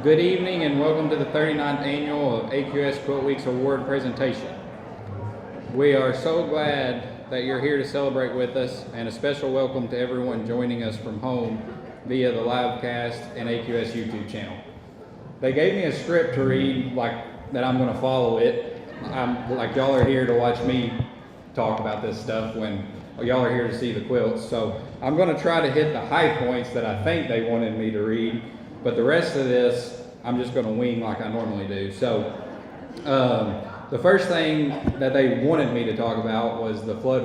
Good evening and welcome to the 39th annual of AQS QuiltWeek's award presentation. We are so glad that you're here to celebrate with us, and a special welcome to everyone joining us from home via the live cast and AQS YouTube channel. They gave me a script to read that I'm going to follow it. Y'all are here to watch me talk about this stuff when y'all are here to see the quilts. So I'm going to try to hit the high points that I think they wanted me to read, but the rest of this I'm just going to wing like I normally do. So the first thing that they wanted me to talk about was the flood,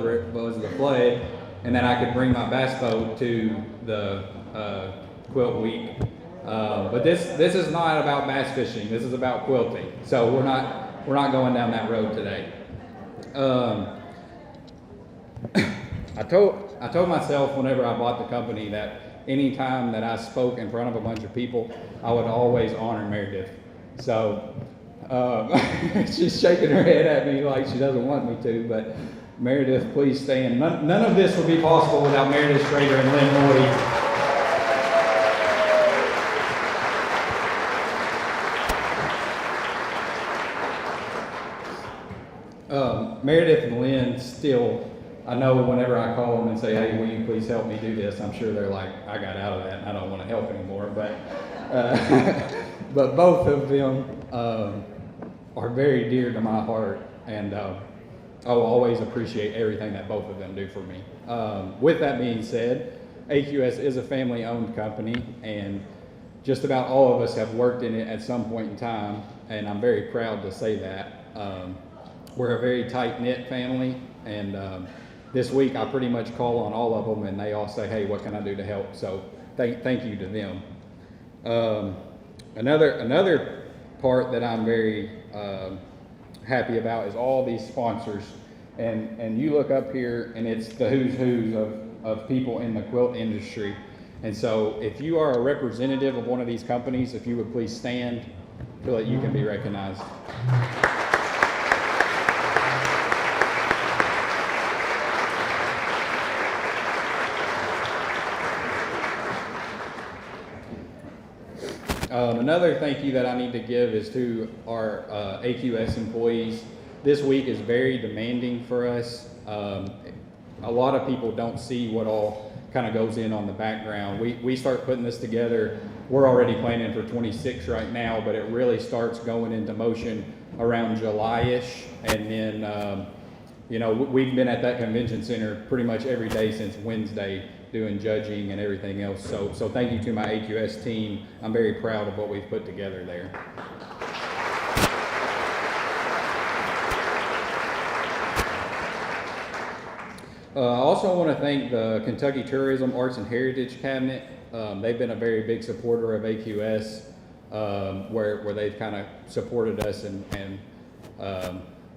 and then I could bring my bass boat to the quilt week. But this is not about bass fishing. This is about quilting. So we're not going down that road today. I told myself whenever I bought the company that any time that I spoke in front of a bunch of people, I would always honor Meredith. So she's shaking her head at me like she doesn't want me to, but Meredith, please stand. None of this would be possible without Meredith Schrader and Lynn Moody. Meredith and Lynn still, I know whenever I call them and say, hey, will you please help me do this, I'm sure they're like, I got out of that and I don't want to help anymore. But but both of them are very dear to my heart, and I'll always appreciate everything that both of them do for me. With that being said, AQS is a family-owned company, and just about all of us have worked in it at some point in time, and I'm very proud to say that. We're a very tight-knit family, and this week I pretty much call on all of them and they all say, hey, what can I do to help? So thank you to them. Another part that I'm very happy about is all these sponsors. And you look up here and it's the who's of people in the quilt industry. And so if you are a representative of one of these companies, if you would please stand so that you can be recognized. Another thank you that I need to give is to our AQS employees. This week is very demanding for us. A lot of people don't see what all kind of goes on the background. We start putting this together. We're already planning for 26 right now, but it really starts going into motion around July-ish. And then, we've been at that convention center pretty much every day since Wednesday, doing judging and everything else. So thank you to my AQS team. I'm very proud of what we've put together there. I also want to thank the Kentucky Tourism Arts and Heritage Cabinet. They've been a very big supporter of AQS, where they've kind of supported us and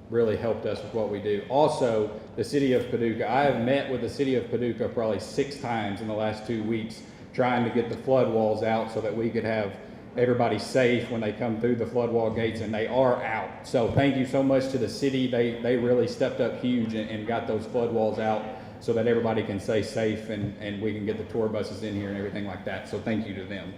really helped us with what we do. Also, the City of Paducah. I have met with the City of Paducah probably 6 times in the last 2 weeks trying to get the flood walls out so that we could have everybody safe when they come through the flood wall gates, and they are out. So thank you so much to the city. They really stepped up huge and got those flood walls out so that everybody can stay safe and we can get the tour buses in here and everything like that. So thank you to them.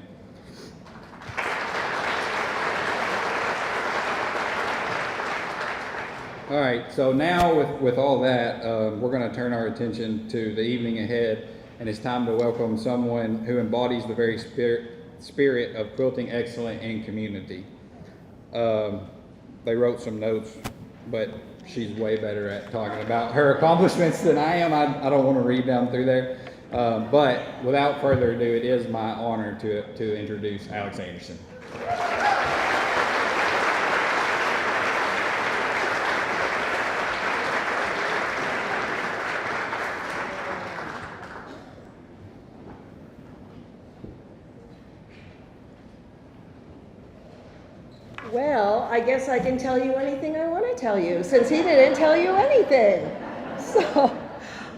All right, so now with all that, we're going to turn our attention to the evening ahead, and it's time to welcome someone who embodies the very spirit of quilting excellence and community. They wrote some notes, but she's way better at talking about her accomplishments than I am. I don't want to read down through there, but without further ado, it is my honor to introduce Alex Anderson. Well, I guess I can tell you anything I want to tell you, since he didn't tell you anything. So,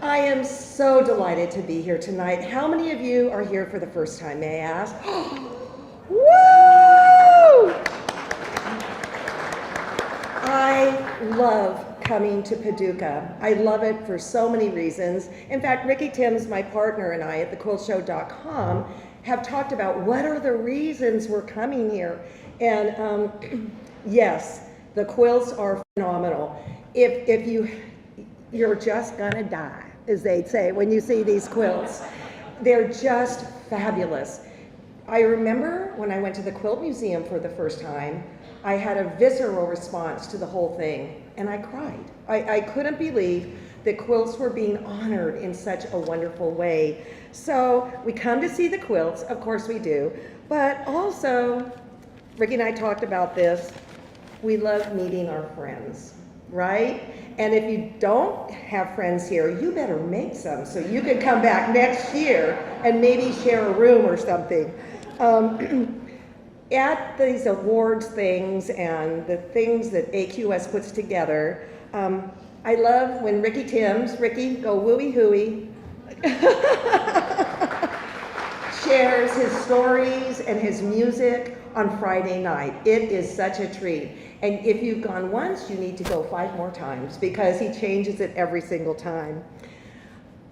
I am so delighted to be here tonight. How many of you are here for the first time, may I ask? Woo! I love coming to Paducah. I love it for so many reasons. In fact, Ricky Timms, my partner, and I at thequiltshow.com have talked about what are the reasons we're coming here. And yes, the quilts are phenomenal. If you're just gonna die, as they'd say when you see these quilts. They're just fabulous. I remember when I went to the Quilt Museum for the first time, I had a visceral response to the whole thing, and I cried. I couldn't believe that quilts were being honored in such a wonderful way. So we come to see the quilts, of course we do, but also, Ricky and I talked about this, we love meeting our friends, right? And if you don't have friends here, you better make some so you can come back next year and maybe share a room or something. At these awards things and the things that AQS puts together, I love when Ricky, go wooey hooey, shares his stories and his music on Friday night. It is such a treat. And if you've gone once, you need to go 5 more times because he changes it every single time.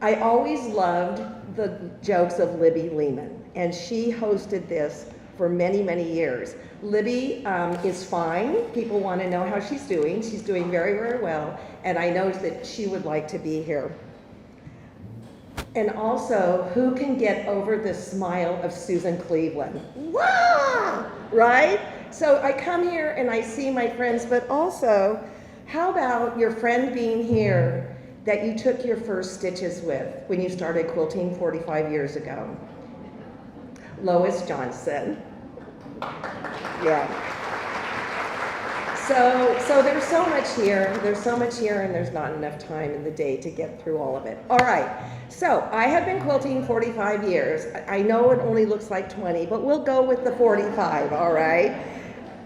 I always loved the jokes of Libby Lehman, and she hosted this for many, many years. Libby is fine. People want to know how she's doing. She's doing very, very well, and I know that she would like to be here. And also, who can get over the smile of Susan Cleveland? Wow! Right? So I come here and I see my friends, but also, how about your friend being here that you took your first stitches with when you started quilting 45 years ago? Lois Johnson. Yeah. So there's so much here, and there's not enough time in the day to get through all of it. All right, so I have been quilting 45 years. I know it only looks like 20, but we'll go with the 45, all right?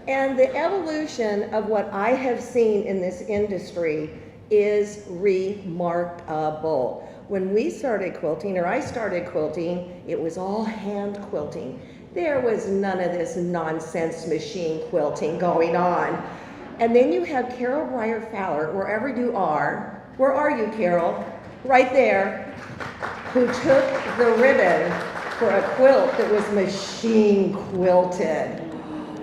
And the evolution of what I have seen in this industry is remarkable. When we started quilting, or I started quilting, it was all hand quilting. There was none of this nonsense machine quilting going on. And then you have Carol Breyer Fowler, wherever you are. Where are you, Carol? Right there, who took the ribbon for a quilt that was machine quilted.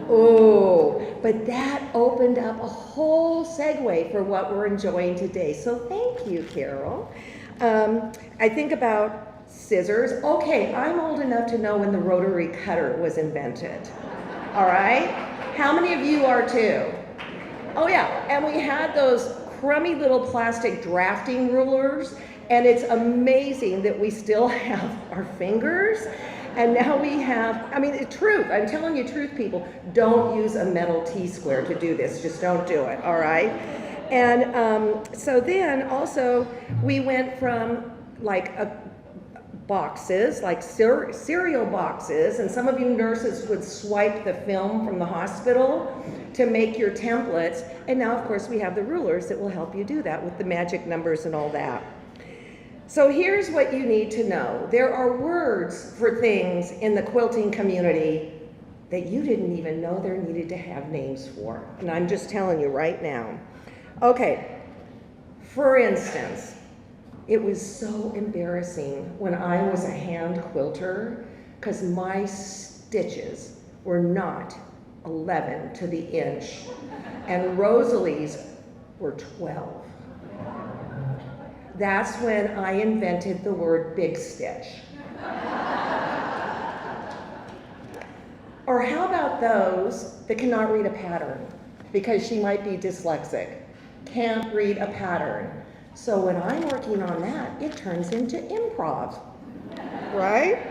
Oh, but that opened up a whole segue for what we're enjoying today. So thank you, Carol. I think about scissors. Okay, I'm old enough to know when the rotary cutter was invented. All right? How many of you are too? Oh yeah, and we had those crummy little plastic drafting rulers, and it's amazing that we still have our fingers, and now we have, I mean, truth, I'm telling you truth, people, don't use a metal T-square to do this, just don't do it, all right? And so then also, we went from like boxes, like cereal boxes, and some of you nurses would swipe the film from the hospital to make your templates, and now of course we have the rulers that will help you do that with the magic numbers and all that. So here's what you need to know. There are words for things in the quilting community that you didn't even know there needed to have names for, and I'm just telling you right now. Okay, for instance, it was so embarrassing when I was a hand quilter because my stitches were not 11 to the inch, and Rosalie's were 12. That's when I invented the word big stitch. Or how about those that cannot read a pattern because she might be dyslexic, can't read a pattern. So when I'm working on that, it turns into improv, right?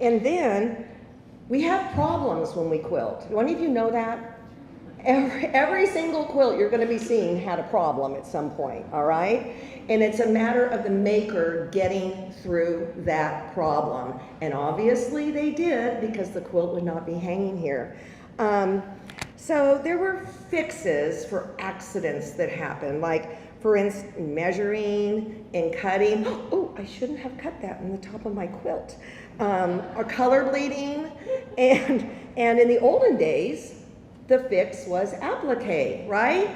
And then we have problems when we quilt. Do any of you know that? Every single quilt you're going to be seeing had a problem at some point, all right? And it's a matter of the maker getting through that problem. And obviously they did, because the quilt would not be hanging here. So there were fixes for accidents that happened, like, for instance, measuring and cutting. Oh, I shouldn't have cut that in the top of my quilt. Or color bleeding. And in the olden days, the fix was applique, right?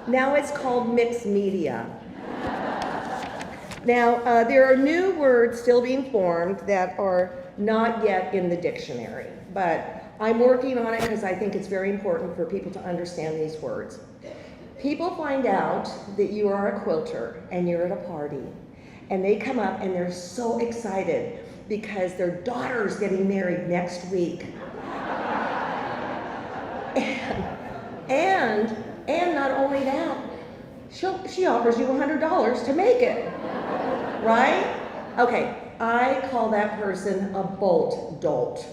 Now it's called mixed media. Now, there are new words still being formed that are not yet in the dictionary, but I'm working on it because I think it's very important for people to understand these words. People find out that you are a quilter and you're at a party, and they come up and they're so excited because their daughter's getting married next week. And not only that, she offers you $100 to make it, right? Okay, I call that person a bolt dolt.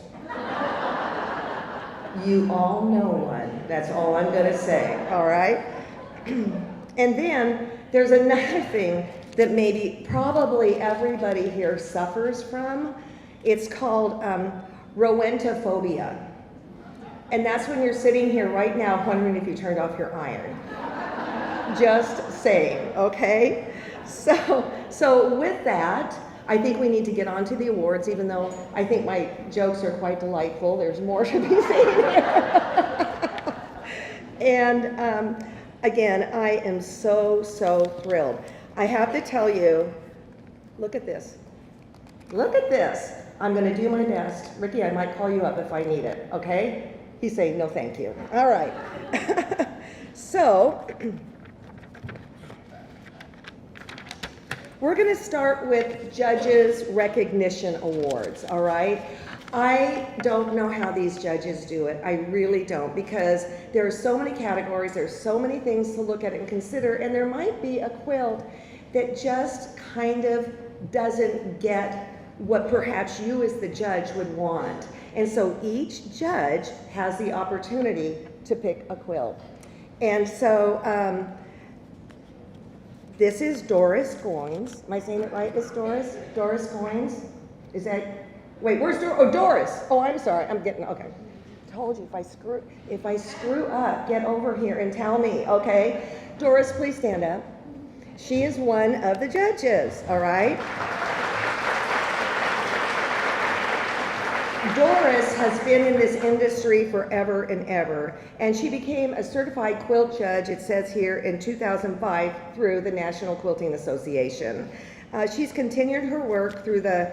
You all know one, that's all I'm gonna say, all right? And then there's another thing that probably everybody here suffers from. It's called rowentophobia. And that's when you're sitting here right now wondering if you turned off your iron. Just saying, okay? So with that, I think we need to get on to the awards, even though I think my jokes are quite delightful. There's more to be seen here. And again, I am so thrilled. I have to tell you, look at this. Look at this. I'm gonna do my best. Ricky, I might call you up if I need it, okay? He's saying no thank you. All right. So, we're gonna start with Judges Recognition Awards, all right? I don't know how these judges do it. I really don't, because there are so many categories, there's so many things to look at and consider, and there might be a quilt that just kind of doesn't get what perhaps you as the judge would want. And so each judge has the opportunity to pick a quilt. And so this is Doris Goins. Am I saying it right, Miss Doris? Doris Goins? Is that, wait, where's Doris? Oh, Doris. Oh, I'm sorry. I'm getting, okay. Told you, if I screw up, get over here and tell me, okay? Doris, please stand up. She is one of the judges, all right? Doris has been in this industry forever and ever, and she became a certified quilt judge, it says here, in 2005 through the National Quilting Association. She's continued her work through the,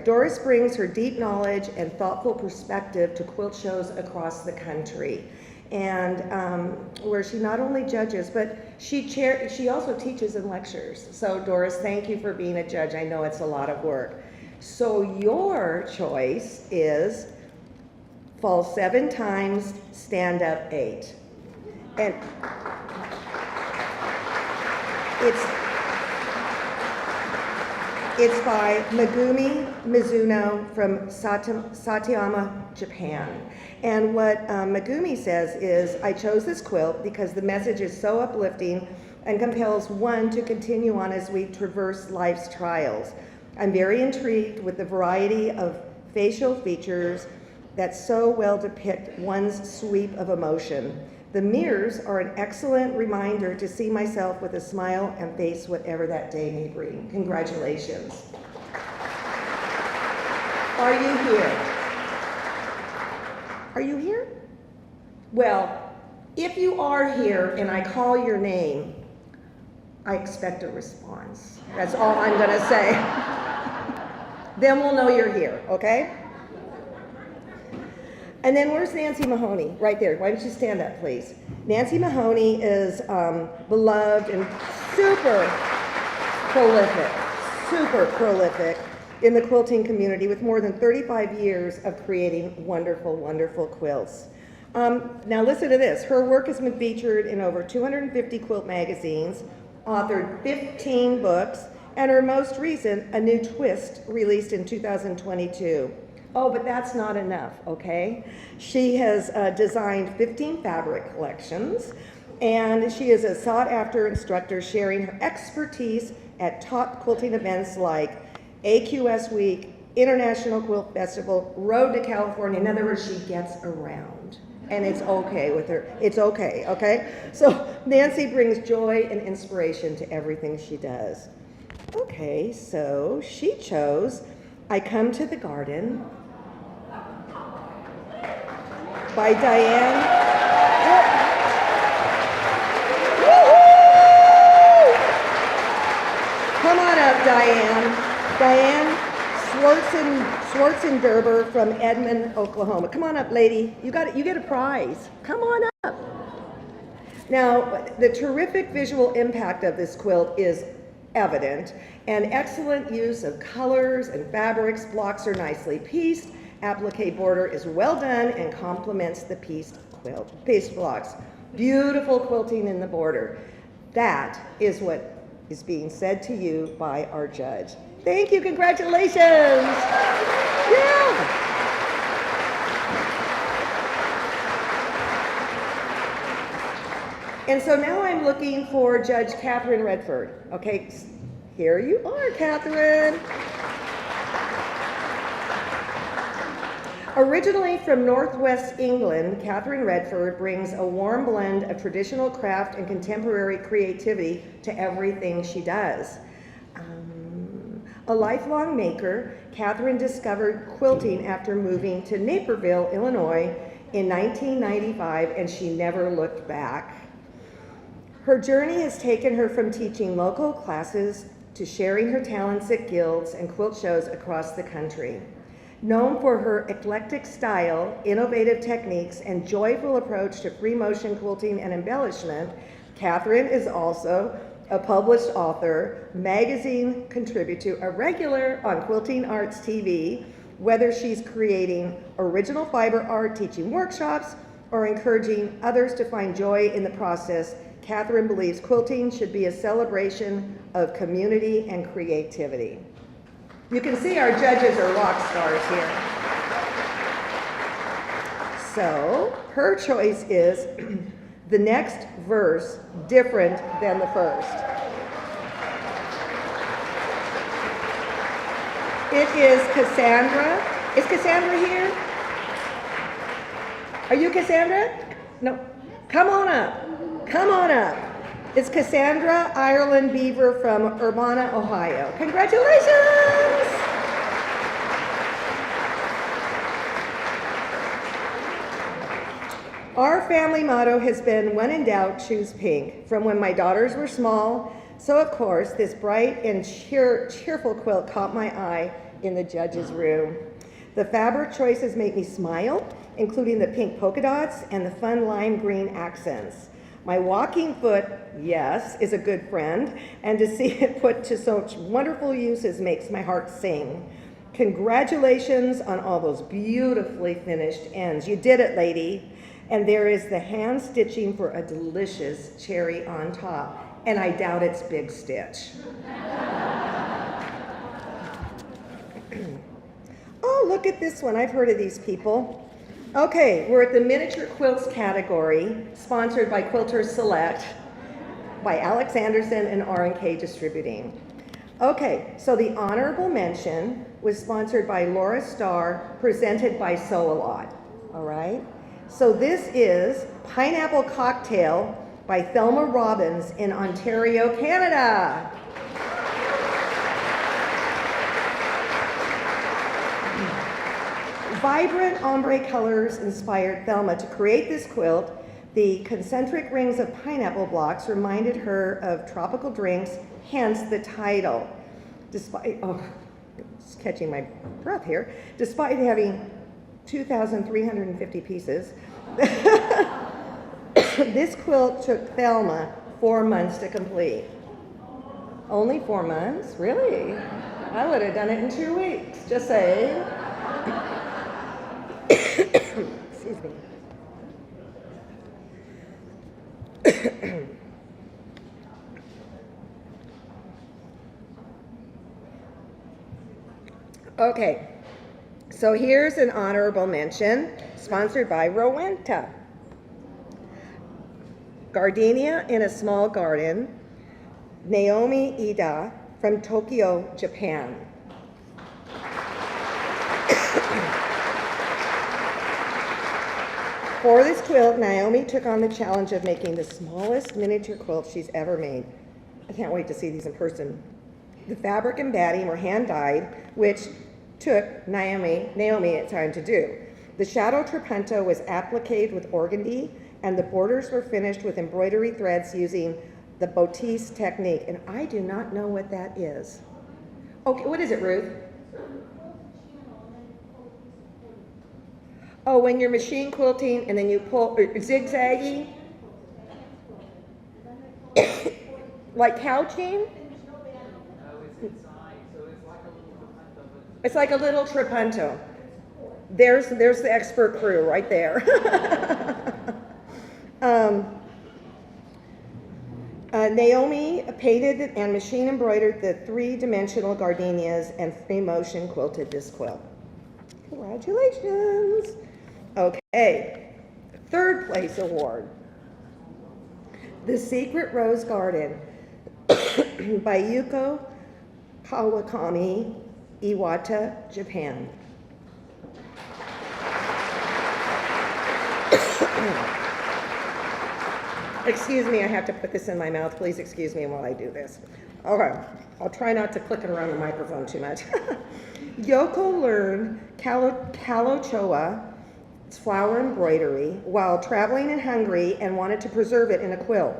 Doris brings her deep knowledge and thoughtful perspective to quilt shows across the country. And where she not only judges, but she also teaches and lectures. So Doris, thank you for being a judge. I know it's a lot of work. So your choice is fall 7 times, stand up 8. And it's by Megumi Mizuno from Satayama, Japan. And what Megumi says is, I chose this quilt because the message is so uplifting and compels one to continue on as we traverse life's trials. I'm very intrigued with the variety of facial features that so well depict one's sweep of emotion. The mirrors are an excellent reminder to see myself with a smile and face whatever that day may bring. Congratulations. Are you here? Are you here? Well, if you are here and I call your name, I expect a response. That's all I'm gonna say. Then we'll know you're here, okay? And then where's Nancy Mahoney? Right there. Why don't you stand up, please? Nancy Mahoney is beloved and super prolific in the quilting community with more than 35 years of creating wonderful, wonderful quilts. Now listen to this. Her work has been featured in over 250 quilt magazines, authored 15 books, and her most recent, A New Twist, released in 2022. Oh, but that's not enough, okay? She has designed 15 fabric collections, and she is a sought-after instructor sharing her expertise at top quilting events like AQS Week, International Quilt Festival, Road to California. In other words, she gets around, and it's okay with her. It's okay, okay? So Nancy brings joy and inspiration to everything she does. Okay, so she chose I Come to the Garden by Diane. Come on up, Diane. Diane Schwarzengerber from Edmond, Oklahoma. Come on up, lady. You get a prize. Come on up. Now, the terrific visual impact of this quilt is evident. An excellent use of colors and fabrics. Blocks are nicely pieced. Applique border is well done and complements the pieced blocks. Beautiful quilting in the border. That is what is being said to you by our judge. Thank you, congratulations. Yeah. And so now I'm looking for Judge Catherine Redford. Okay, here you are, Catherine. Originally from Northwest England, Catherine Redford brings a warm blend of traditional craft and contemporary creativity to everything she does. A lifelong maker, Catherine discovered quilting after moving to Naperville, Illinois in 1995, and she never looked back. Her journey has taken her from teaching local classes to sharing her talents at guilds and quilt shows across the country. Known for her eclectic style, innovative techniques, and joyful approach to free motion quilting and embellishment, Catherine is also a published author, magazine contributor, a regular on Quilting Arts TV, whether she's creating original fiber art, teaching workshops, or encouraging others to find joy in the process. Catherine believes quilting should be a celebration of community and creativity. You can see our judges are rock stars here. So her choice is the next verse different than the first. It is Cassandra. Is Cassandra here? Are you Cassandra? No. Come on up. Come on up. It's Cassandra Ireland Beaver from Urbana, Ohio. Congratulations! Our family motto has been, when in doubt, choose pink, from when my daughters were small. So of course, this bright and cheerful quilt caught my eye in the judge's room. The fabric choices make me smile, including the pink polka dots and the fun lime green accents. My walking foot, yes, is a good friend, and to see it put to such wonderful uses makes my heart sing. Congratulations on all those beautifully finished ends. You did it, lady. And there is the hand stitching for a delicious cherry on top, and I doubt it's big stitch. Oh, look at this one. I've heard of these people. Okay, we're at the miniature quilts category, sponsored by Quilters Select, by Alex Anderson and R&K Distributing. Okay, so the honorable mention was sponsored by Laura Starr, presented by Sew-A-Lot, all right? So this is Pineapple Cocktail by Thelma Robbins in Ontario, Canada. Vibrant ombre colors inspired Thelma to create this quilt. The concentric rings of pineapple blocks reminded her of tropical drinks, hence the title. Despite, just catching my breath here, despite having 2,350 pieces, this quilt took Thelma 4 months to complete. Only 4 months? Really? I would have done it in 2 weeks, just saying. Excuse me. Okay, so here's an honorable mention, sponsored by Rowenta. Gardenia in a Small Garden, Naomi Ida from Tokyo, Japan. For this quilt, Naomi took on the challenge of making the smallest miniature quilt she's ever made. I can't wait to see these in person. The fabric and batting were hand-dyed, which took Naomi a time to do. The shadow trapunto was appliqued with organdy, and the borders were finished with embroidery threads using the Botisse technique, and I do not know what that is. Okay, what is it, Ruth? Oh, when you're machine quilting and then you pull, zigzagging? Like couching? It's like a little trapunto. There's the expert crew right there. Naomi painted and machine embroidered the 3-dimensional gardenias and free motion quilted this quilt. Congratulations. Okay, 3rd place award. The Secret Rose Garden by Yuko Kawakami, Iwata, Japan. Excuse me, I have to put this in my mouth. Please excuse me while I do this. Okay, I'll try not to click it around the microphone too much. Yoko learned Kalochoa, flower embroidery, while traveling in Hungary and wanted to preserve it in a quilt.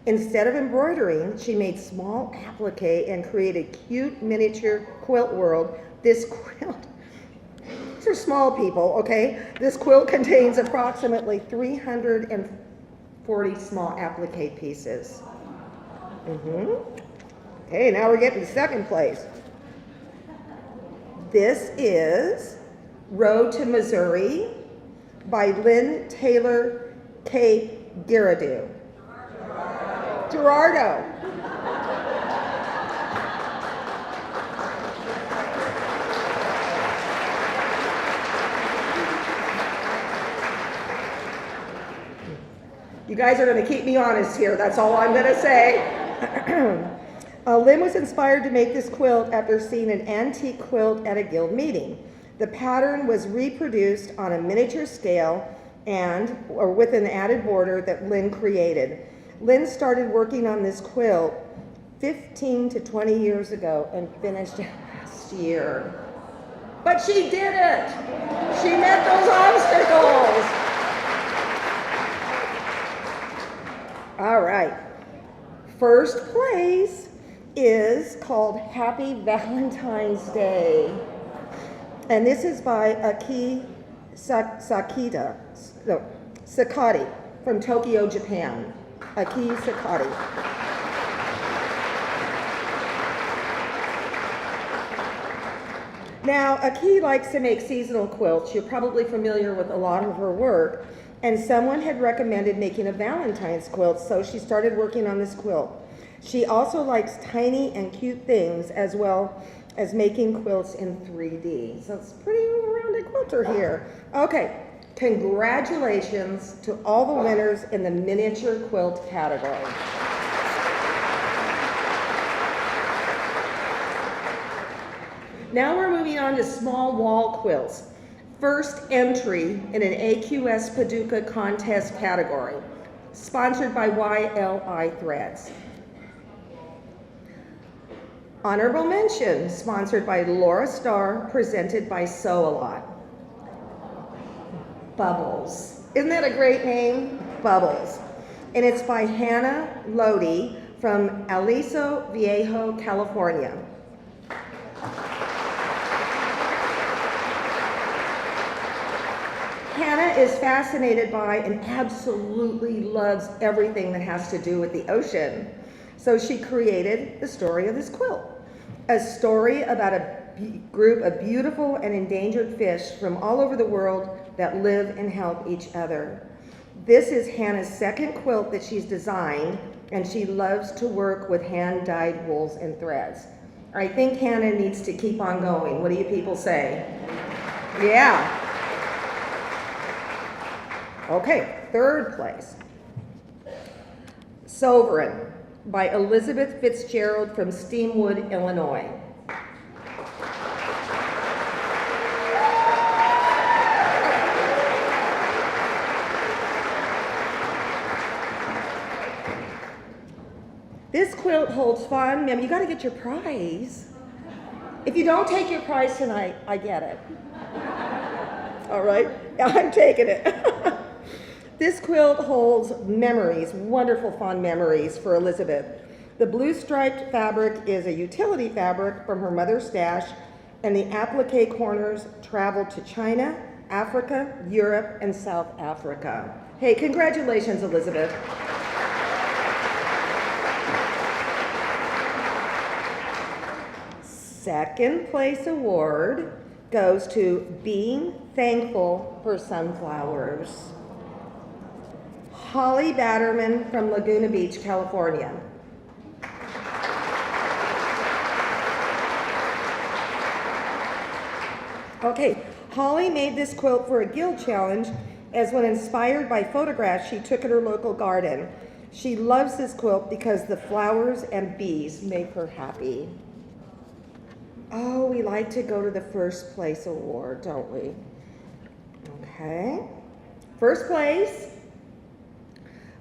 Instead of embroidering, she made small applique and created cute miniature quilt world. This quilt, these are small people, okay? This quilt contains approximately 340 small applique pieces. Okay, now we're getting to 2nd place. This is Road to Missouri by Lynn Taylor K. Girardeau. Gerardo. You guys are going to keep me honest here. That's all I'm going to say. Lynn was inspired to make this quilt after seeing an antique quilt at a guild meeting. The pattern was reproduced on a miniature scale or with an added border that Lynn created. Lynn started working on this quilt 15 to 20 years ago and finished it last year. But she did it! She met those obstacles! All right. 1st place is called Happy Valentine's Day. And this is by Aki Sakati from Tokyo, Japan. Aki Sakati. Now, Aki likes to make seasonal quilts. You're probably familiar with a lot of her work. And someone had recommended making a Valentine's quilt, so she started working on this quilt. She also likes tiny and cute things as well as making quilts in 3D. So it's a pretty well-rounded quilter here. Okay, congratulations to all the winners in the miniature quilt category. Now we're moving on to small wall quilts. First entry in an AQS Paducah contest category, sponsored by YLI Threads. Honorable mention, sponsored by Laura Starr, presented by Sew A Lot. Bubbles. Isn't that a great name? Bubbles. And it's by Hannah Lodi from Aliso Viejo, California. Hannah is fascinated by and absolutely loves everything that has to do with the ocean. So she created the story of this quilt. A story about a group of beautiful and endangered fish from all over the world that live and help each other. This is Hannah's 2nd quilt that she's designed, and she loves to work with hand-dyed wools and threads. I think Hannah needs to keep on going. What do you people say? Yeah. Okay, 3rd place. Sovereign by Elizabeth Fitzgerald from Steamwood, Illinois. This quilt holds fun. You got to get your prize. If you don't take your prize tonight, I get it. All right? I'm taking it. This quilt holds memories, wonderful fond memories for Elizabeth. The blue striped fabric is a utility fabric from her mother's stash, and the applique corners traveled to China, Africa, Europe, and South Africa. Hey, congratulations, Elizabeth. Second place award goes to Being Thankful for Sunflowers. Holly Batterman from Laguna Beach, California. Okay, Holly made this quilt for a guild challenge as when inspired by photographs she took at her local garden. She loves this quilt because the flowers and bees make her happy. Oh, we like to go to the first place award, don't we? Okay. First place,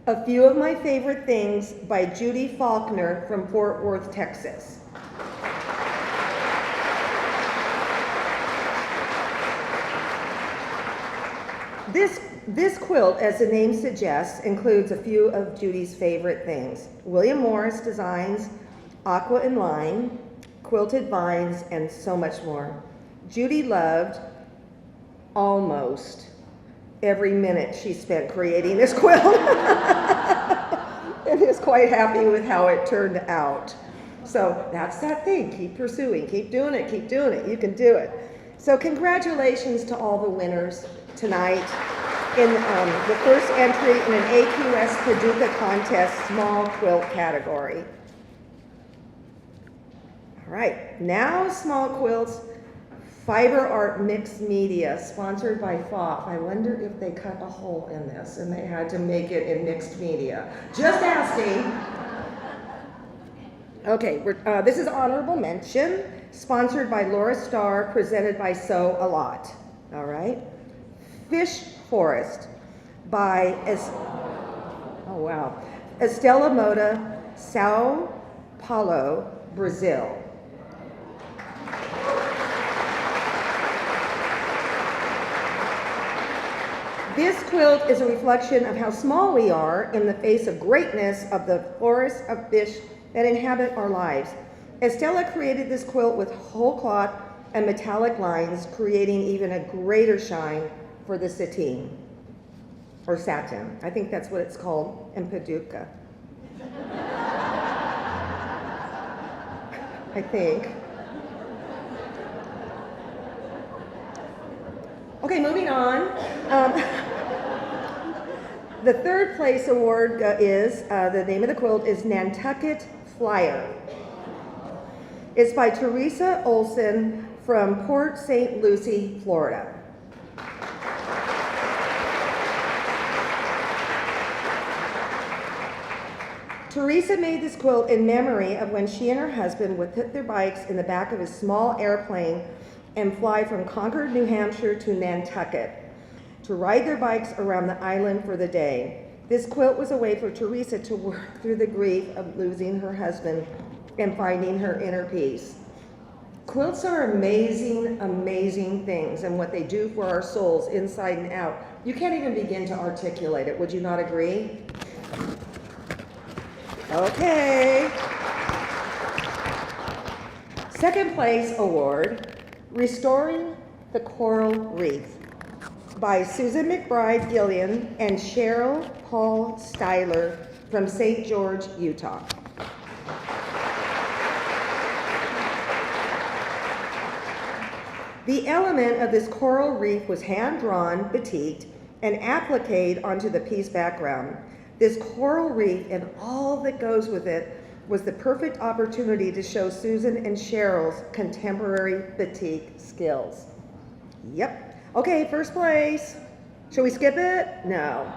A Few of My Favorite Things by Judy Faulkner from Fort Worth, Texas. This quilt, as the name suggests, includes a few of Judy's favorite things. William Morris designs, aqua and lime, quilted vines, and so much more. Judy loved almost every minute she spent creating this quilt and is quite happy with how it turned out. So that's that thing. Keep pursuing, keep doing it, keep doing it. You can do it. So congratulations to all the winners tonight in the first entry in an AQS Paducah contest small quilt category. All right, now small quilts, fiber art mixed media, sponsored by FOF. I wonder if they cut a hole in this and they had to make it in mixed media. Just asking. Okay, this is honorable mention, sponsored by Laura Starr, presented by Sew A Lot. All right. Fish Forest by Estela Moda, Sao Paulo, Brazil. This quilt is a reflection of how small we are in the face of greatness of the forest of fish that inhabit our lives. Estela created this quilt with whole cloth and metallic lines, creating even a greater shine for the sateen, or satin. I think that's what it's called in Paducah. I think. Okay, moving on. The third place award is, the name of the quilt is Nantucket Flyer. It's by Teresa Olson from Port St. Lucie, Florida. Teresa made this quilt in memory of when she and her husband would put their bikes in the back of a small airplane and fly from Concord, New Hampshire to Nantucket to ride their bikes around the island for the day. This quilt was a way for Teresa to work through the grief of losing her husband and finding her inner peace. Quilts are amazing, amazing things, and what they do for our souls inside and out. You can't even begin to articulate it. Would you not agree? Okay. Second place award, Restoring the Coral Wreath by Susan McBride Gillian and Cheryl Paul Styler from St. George, Utah. The element of this coral reef was hand-drawn, batiqued, and appliqued onto the piece background. This coral reef and all that goes with it was the perfect opportunity to show Susan and Cheryl's contemporary batik skills. Yep. Okay, first place. Shall we skip it? No.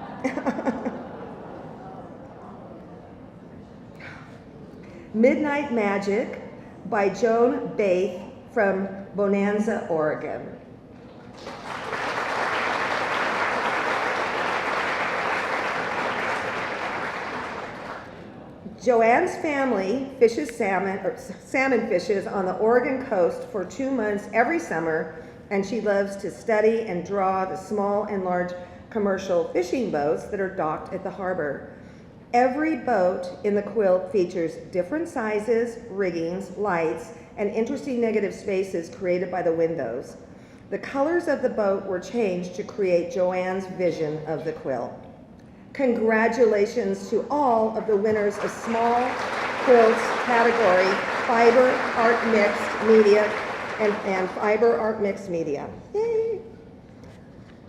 Midnight Magic by Joan Baith from Bonanza, Oregon. Joanne's family fishes salmon fishes on the Oregon coast for 2 months every summer, and she loves to study and draw the small and large commercial fishing boats that are docked at the harbor. Every boat in the quilt features different sizes, riggings, lights, and interesting negative spaces created by the windows. The colors of the boat were changed to create Joanne's vision of the quilt. Congratulations to all of the winners of Small Quilts category, Fiber Art Mixed Media, and Fiber Art Mixed Media. Yay!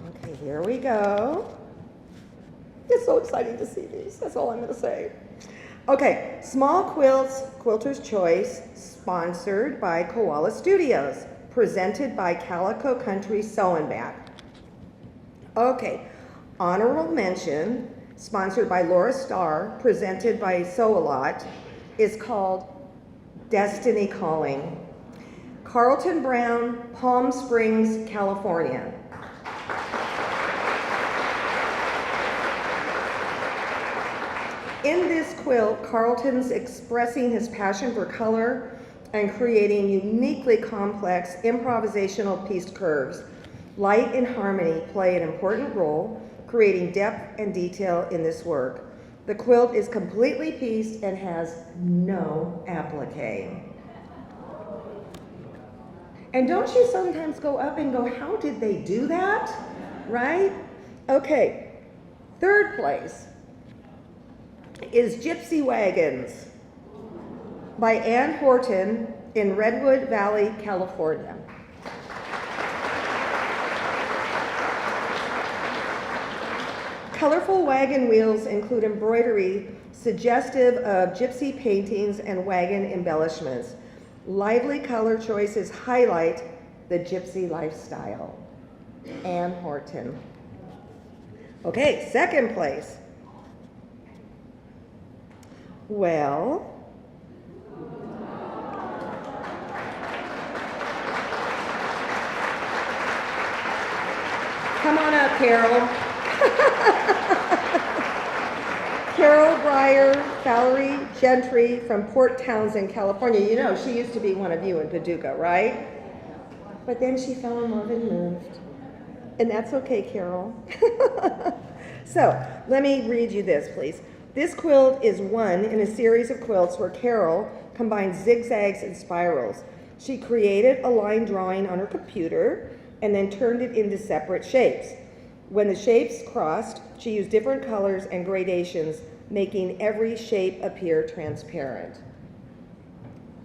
Okay, here we go. It's so exciting to see these. That's all I'm going to say. Okay, Small Quilts, Quilter's Choice, sponsored by Koala Studios, presented by Calico Country Sew and Back. Okay, honorable mention, sponsored by Laura Starr, presented by Sew-A-Lot, is called Destiny Calling. Carlton Brown, Palm Springs, California. In this quilt, Carlton's expressing his passion for color and creating uniquely complex improvisational pieced curves. Light and harmony play an important role, creating depth and detail in this work. The quilt is completely pieced and has no applique. And don't you sometimes go up and go, how did they do that? Right? Okay, third place is Gypsy Wagons by Ann Horton in Redwood Valley, California. Colorful wagon wheels include embroidery suggestive of gypsy paintings and wagon embellishments. Lively color choices highlight the gypsy lifestyle. Ann Horton. Okay, second place. Well, come on up, Carol. Carol Breyer, Valerie Gentry from Port Townsend, California. You know, she used to be one of you in Paducah, right? But then she fell in love and moved. And that's okay, Carol. So, let me read you this, please. This quilt is one in a series of quilts where Carol combines zigzags and spirals. She created a line drawing on her computer and then turned it into separate shapes. When the shapes crossed, she used different colors and gradations, making every shape appear transparent.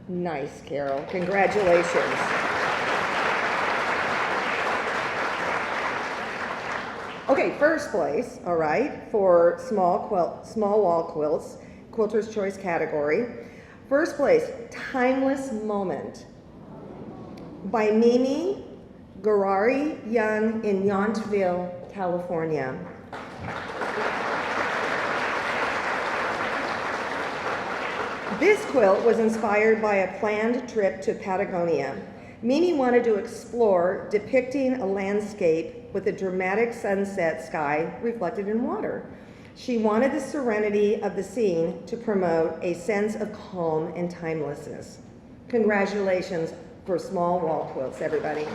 Nice, Carol. Congratulations. Okay, first place, all right, for small wall quilts, Quilter's Choice category. First place, Timeless Moment by Mimi Garari Young in Yountville, California. This quilt was inspired by a planned trip to Patagonia. Mimi wanted to explore depicting a landscape with a dramatic sunset sky reflected in water. She wanted the serenity of the scene to promote a sense of calm and timelessness. Congratulations for Small Wall Quilts, everybody.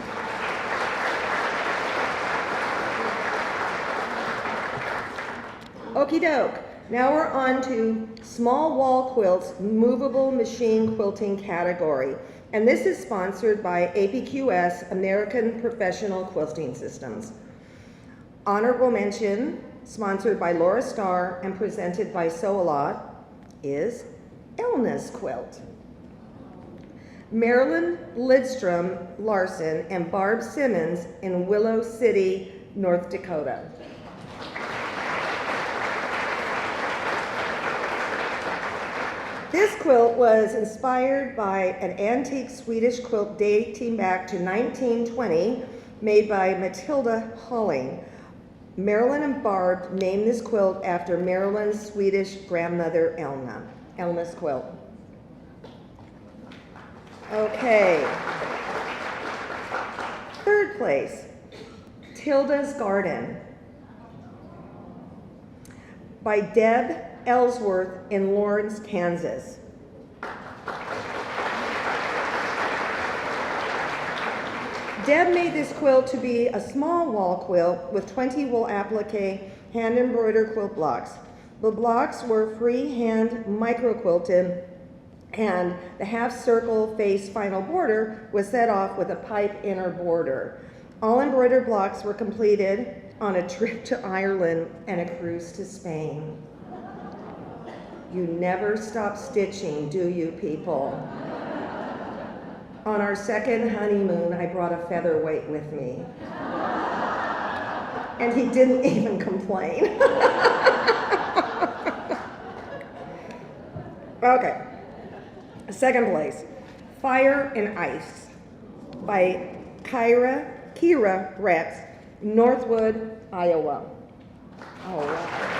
Okie doke. Now we're on to Small Wall Quilts Movable Machine Quilting category. And this is sponsored by AQS, American Professional Quilting Systems. Honorable mention, sponsored by Laura Starr and presented by Sew-A-Lot, is Elna's Quilt. Marilyn Lidstrom Larson and Barb Simmons in Willow City, North Dakota. This quilt was inspired by an antique Swedish quilt dating back to 1920, made by Matilda Halling. Marilyn and Barb named this quilt after Marilyn's Swedish grandmother, Elna's quilt. Okay. Third place, Tilda's Garden by Deb Ellsworth in Lawrence, Kansas. Deb made this quilt to be a small wall quilt with 20 wool applique hand embroidered quilt blocks. The blocks were freehand micro quilted, and the half circle face final border was set off with a pipe inner border. All embroidered blocks were completed on a trip to Ireland and a cruise to Spain. You never stop stitching, do you, people? On our second honeymoon, I brought a featherweight with me. And he didn't even complain. Okay, second place, Fire and Ice by Kira Rex, Northwood, Iowa. Oh, wow.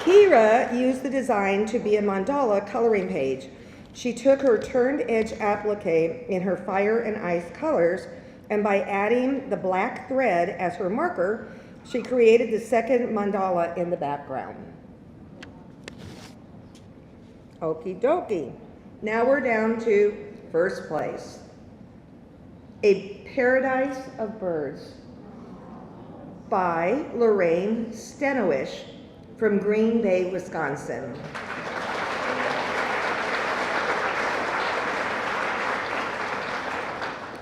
Kira used the design to be a mandala coloring page. She took her turned edge applique in her Fire and Ice colors, and by adding the black thread as her marker, she created the second mandala in the background. Okie dokie. Now we're down to first place. A Paradise of Birds by Lorraine Stenowish from Green Bay, Wisconsin.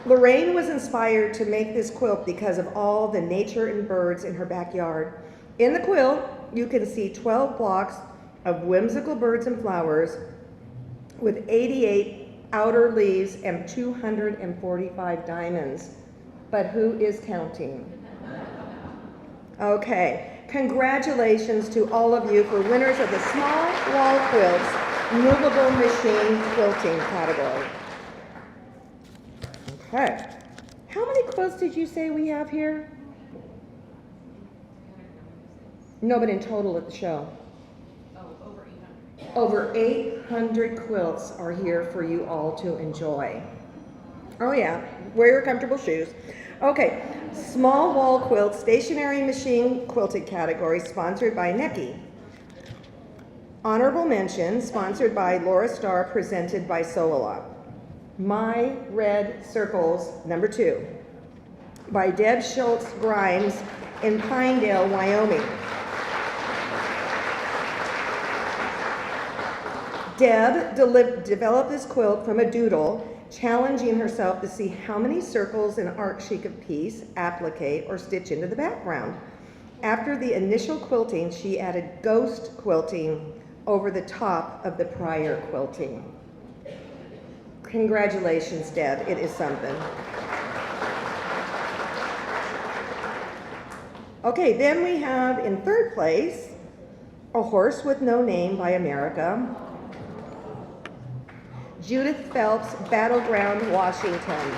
Lorraine was inspired to make this quilt because of all the nature and birds in her backyard. In the quilt, you can see 12 blocks of whimsical birds and flowers with 88 outer leaves and 245 diamonds. But who is counting? Okay, congratulations to all of you for winners of the Small Wall Quilts Movable Machine Quilting category. Okay, how many quilts did you say we have here? No, but in total at the show. Oh, over 800. Over 800 quilts are here for you all to enjoy. Oh yeah, wear your comfortable shoes. Okay, Small Wall Quilt Stationary Machine Quilted category sponsored by Neki. Honorable mention sponsored by Laura Starr, presented by Solala. My Red Circles, number 2, by Deb Schultz Grimes in Pinedale, Wyoming. Deb developed this quilt from a doodle, challenging herself to see how many circles and arcs she could piece, applique, or stitch into the background. After the initial quilting, she added ghost quilting over the top of the prior quilting. Congratulations, Deb, it is something. Okay, then we have in third place, A Horse with No Name by America. Judith Phelps, Battleground, Washington.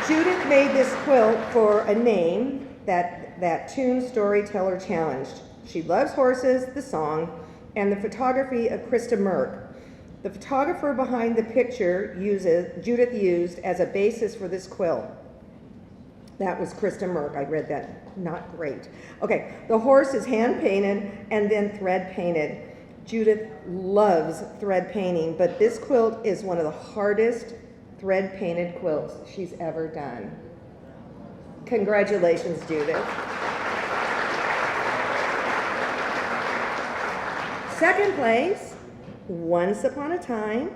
Judith made this quilt for a name that Toon Storyteller challenged. She loves horses, the song, and the photography of Krista Merck. The photographer behind the picture Judith used as a basis for this quilt. That was Krista Merck. I read that. Not great. Okay, the horse is hand painted and then thread painted. Judith loves thread painting, but this quilt is one of the hardest thread painted quilts she's ever done. Congratulations, Judith. Second place, Once Upon a Time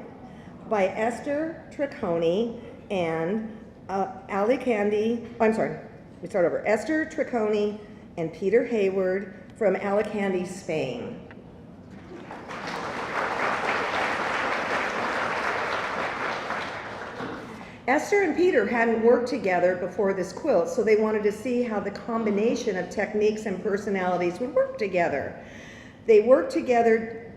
by Esther Tricconi and Esther Tricconi and Peter Hayward from Alicante, Spain. Esther and Peter hadn't worked together before this quilt, so they wanted to see how the combination of techniques and personalities would work together. They worked together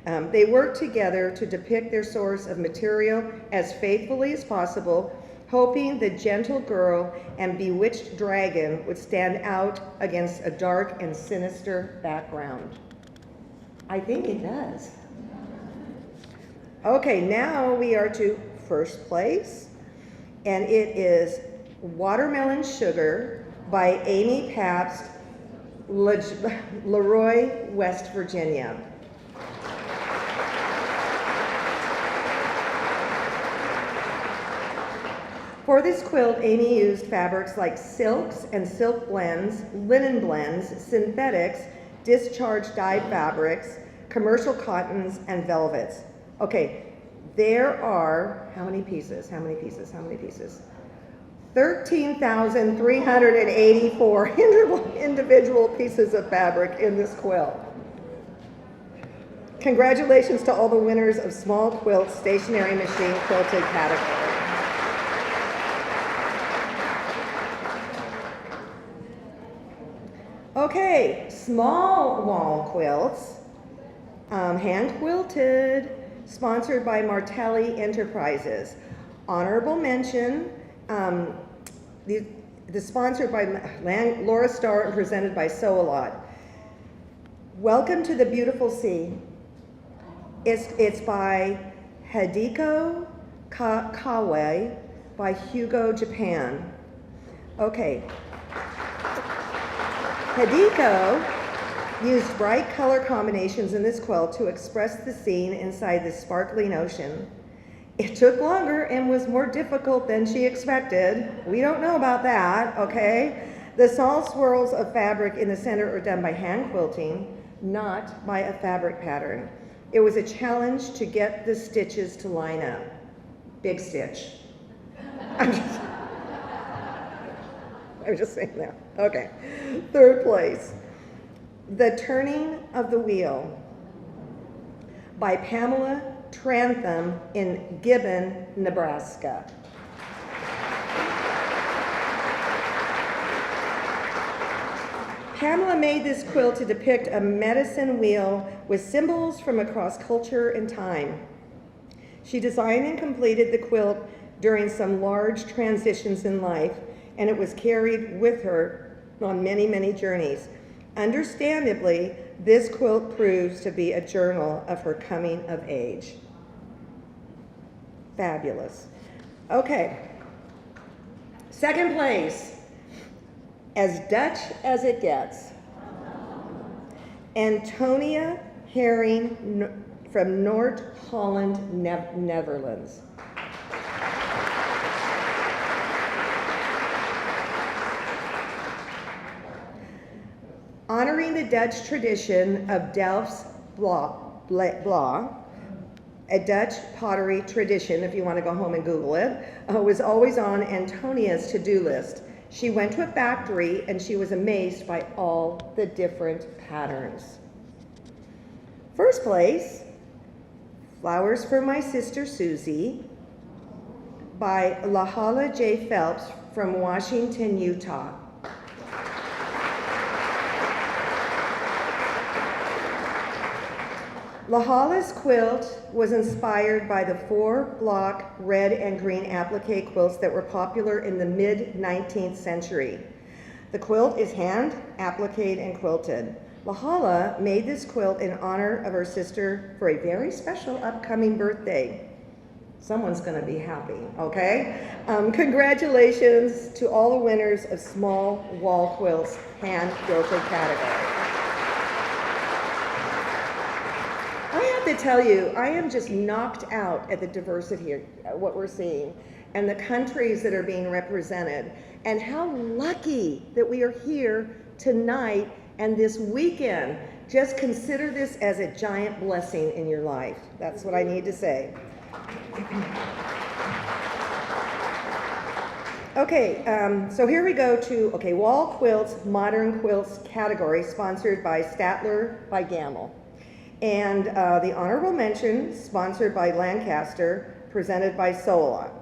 to depict their source of material as faithfully as possible, hoping the gentle girl and bewitched dragon would stand out against a dark and sinister background. I think it does. Okay, now we are to first place, and it is Watermelon Sugar by Amy Pabst, Leroy, West Virginia. For this quilt, Amy used fabrics like silks and silk blends, linen blends, synthetics, discharged dyed fabrics, commercial cottons, and velvets. Okay, there are, how many pieces? 13,384 individual pieces of fabric in this quilt. Congratulations to all the winners of Small Quilt Stationary Machine Quilted category. Okay, small wall quilts, hand quilted, sponsored by Martelli Enterprises. Honorable mention, the sponsored by Laura Starr and presented by Sew A Lot. Welcome to the Beautiful Sea. It's by Hideko Kawaii by Hugo Japan. Okay. Hideko used bright color combinations in this quilt to express the scene inside the sparkling ocean. It took longer and was more difficult than she expected. We don't know about that, okay? The small swirls of fabric in the center are done by hand quilting, not by a fabric pattern. It was a challenge to get the stitches to line up. Big stitch. I'm just saying that. Okay. Third place, The Turning of the Wheel by Pamela Trantham in Gibbon, Nebraska. Pamela made this quilt to depict a medicine wheel with symbols from across culture and time. She designed and completed the quilt during some large transitions in life, and it was carried with her on many, many journeys. Understandably, this quilt proves to be a journal of her coming of age. Fabulous. Okay. Second place, As Dutch as It Gets. Antonia Herring from Noord-Holland, Netherlands. Honoring the Dutch tradition of Delft's Blauw, a Dutch pottery tradition, if you want to go home and Google it, was always on Antonia's to-do list. She went to a factory and she was amazed by all the different patterns. First place, Flowers for My Sister Susie by Lahala J. Phelps from Washington, Utah. Lahala's quilt was inspired by the 4-block red and green applique quilts that were popular in the mid-19th century. The quilt is hand appliqued and quilted. Lahala made this quilt in honor of her sister for a very special upcoming birthday. Someone's going to be happy, okay? Congratulations to all the winners of Small Wall Quilts hand quilted category. I have to tell you, I am just knocked out at the diversity here, what we're seeing, and the countries that are being represented, and how lucky that we are here tonight and this weekend. Just consider this as a giant blessing in your life. That's what I need to say. Okay, so here we go to, Wall Quilts, Modern Quilts category, sponsored by Statler by Gamble. And the honorable mention, sponsored by Lancaster, presented by Sew A Lot.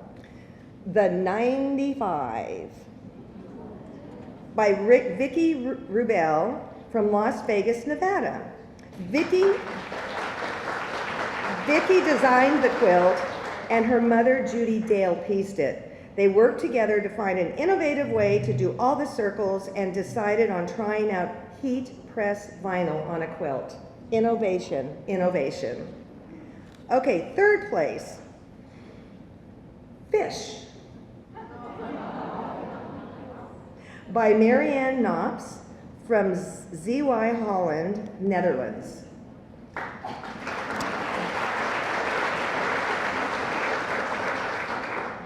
The 95 by Vicky Rubel from Las Vegas, Nevada. Vicky designed the quilt, and her mother, Judy Dale, pieced it. They worked together to find an innovative way to do all the circles and decided on trying out heat press vinyl on a quilt. Innovation, innovation. Okay, third place, Fish by Marianne Knops from ZY Holland, Netherlands.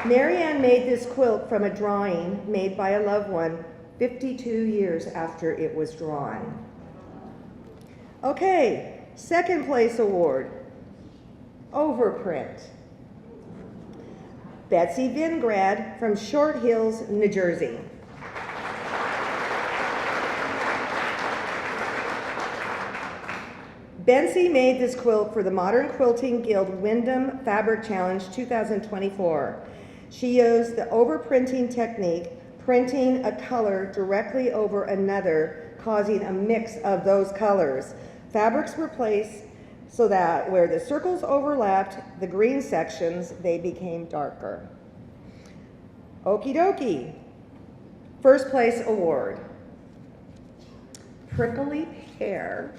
Marianne made this quilt from a drawing made by a loved one 52 years after it was drawn. Okay, second place award, overprint. Betsy Vingrad from Short Hills, New Jersey. Betsy made this quilt for the Modern Quilting Guild Wyndham Fabric Challenge 2024. She used the overprinting technique, printing a color directly over another, causing a mix of those colors. Fabrics were placed so that where the circles overlapped the green sections, they became darker. Okie dokie. First place award. Prickly Pear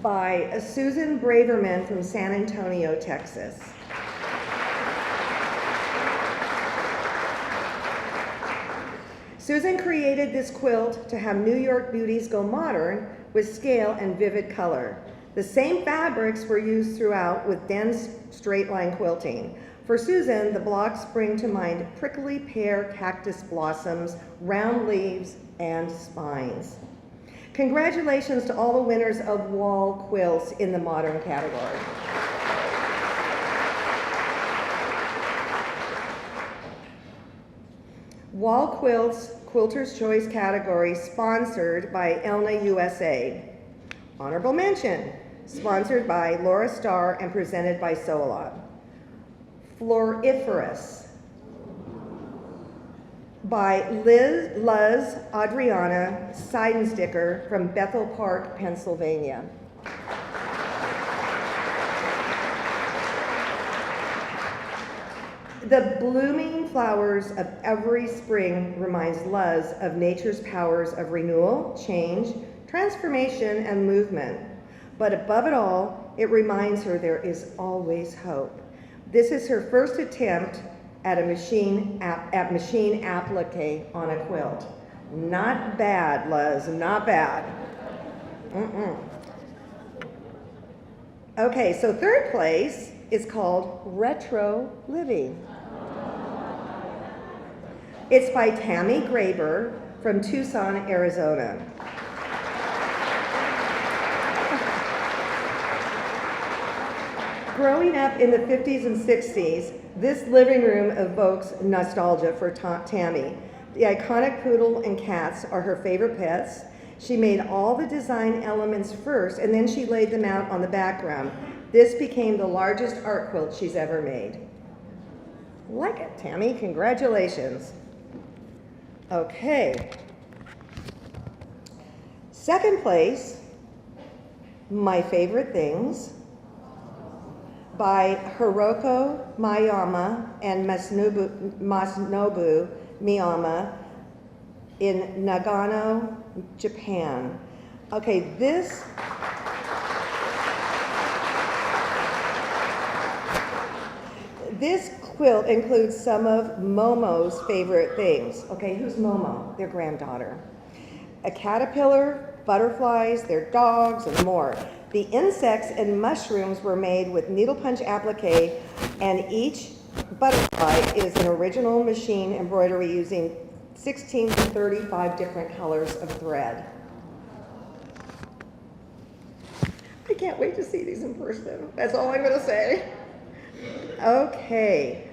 by Susan Braverman from San Antonio, Texas. Susan created this quilt to have New York beauties go modern with scale and vivid color. The same fabrics were used throughout with dense straight line quilting. For Susan, the blocks bring to mind prickly pear cactus blossoms, round leaves, and spines. Congratulations to all the winners of wall quilts in the modern category. Wall quilts, Quilter's Choice category, sponsored by Elna USA. Honorable mention, sponsored by Laura Starr and presented by Sew-A-Lot. Floriferous by Luz Adriana Seidensticker from Bethel Park, Pennsylvania. The blooming flowers of every spring reminds Luz of nature's powers of renewal, change, transformation, and movement. But above it all, it reminds her there is always hope. This is her first attempt at machine applique on a quilt. Not bad, Luz, not bad. Okay, so third place is called Retro Living. It's by Tammy Graber from Tucson, Arizona. Growing up in the 50s and 60s, this living room evokes nostalgia for Tammy. The iconic poodle and cats are her favorite pets. She made all the design elements first, and then she laid them out on the background. This became the largest art quilt she's ever made. Like it, Tammy, congratulations. Okay. Second place, My Favorite Things, by Hiroko Mayama and Masanobu Miyama in Nagano, Japan. Okay, this quilt includes some of Momo's favorite things. Okay, who's Momo? Their granddaughter. A caterpillar, butterflies, their dogs, and more. The insects and mushrooms were made with needle punch applique, and each butterfly is an original machine embroidery using 16 to 35 different colors of thread. I can't wait to see these in person. That's all I'm gonna say. Okay,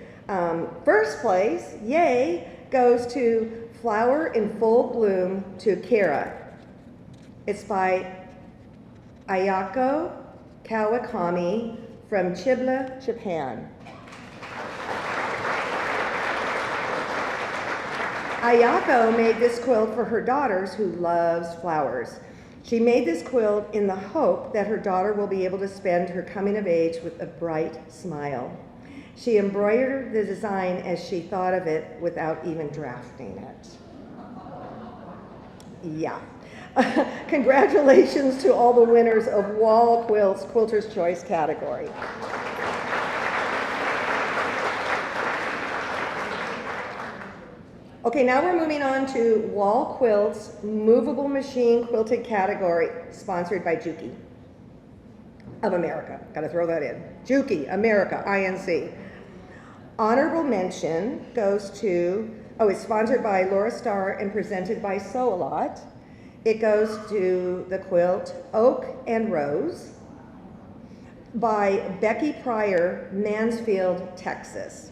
first place, yay, goes to Flower in Full Bloom to Kira. It's by Ayako Kawakami from Chiba, Japan. Ayako made this quilt for her daughters who loves flowers. She made this quilt in the hope that her daughter will be able to spend her coming of age with a bright smile. She embroidered the design as she thought of it without even drafting it. Yeah. Congratulations to all the winners of Wall Quilts Quilter's Choice category. Okay, now we're moving on to Wall Quilts Movable Machine Quilted category, sponsored by Juki of America. Gotta throw that in. Juki, America, INC. Honorable mention goes to, it's sponsored by Laura Starr and presented by Sew A Lot. It goes to the quilt Oak and Rose by Becky Pryor, Mansfield, Texas.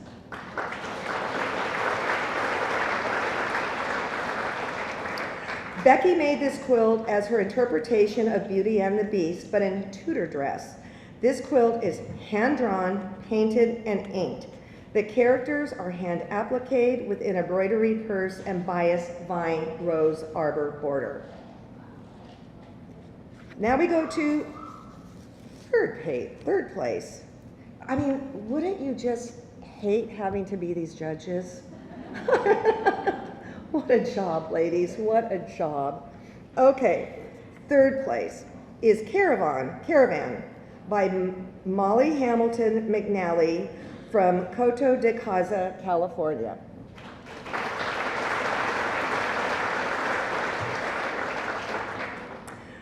Becky made this quilt as her interpretation of Beauty and the Beast, but in Tudor dress. This quilt is hand-drawn, painted, and inked. The characters are hand appliqued with an embroidery purse and bias vine rose arbor border. Now we go to third place. I mean, wouldn't you just hate having to be these judges? What a job, ladies, what a job. Okay, third place is Caravan by Molly Hamilton McNally from Coto de Caza, California.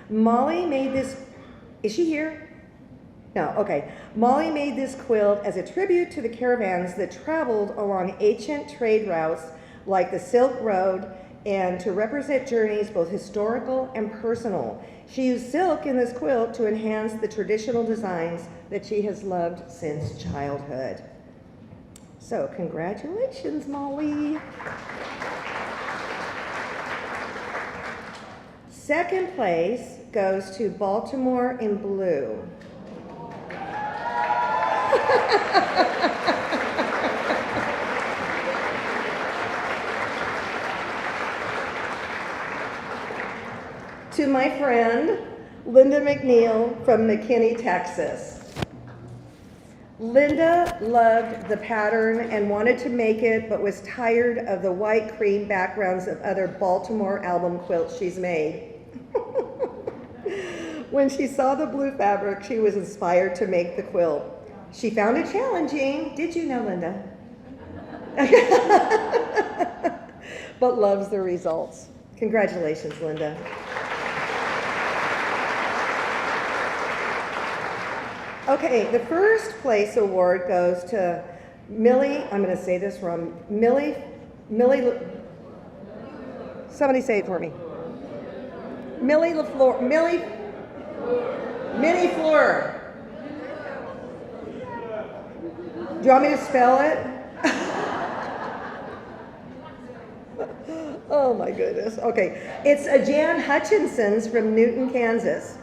Molly made this, is she here? No, okay. Molly made this quilt as a tribute to the caravans that traveled along ancient trade routes like the Silk Road, and to represent journeys both historical and personal. She used silk in this quilt to enhance the traditional designs that she has loved since childhood. So congratulations, Molly. Second place goes to Baltimore in Blue. To my friend, Linda McNeil from McKinney, Texas. Linda loved the pattern and wanted to make it, but was tired of the white cream backgrounds of other Baltimore album quilts she's made. When she saw the blue fabric, she was inspired to make the quilt. She found it challenging. Did you know, Linda? But loves the results. Congratulations, Linda. Okay, the first place award goes to Millie, I'm going to say this wrong, Millie, somebody say it for me. Minnie Fleur. Do you want me to spell it? Oh my goodness. Okay, it's a Jan Hutchinson's from Newton, Kansas.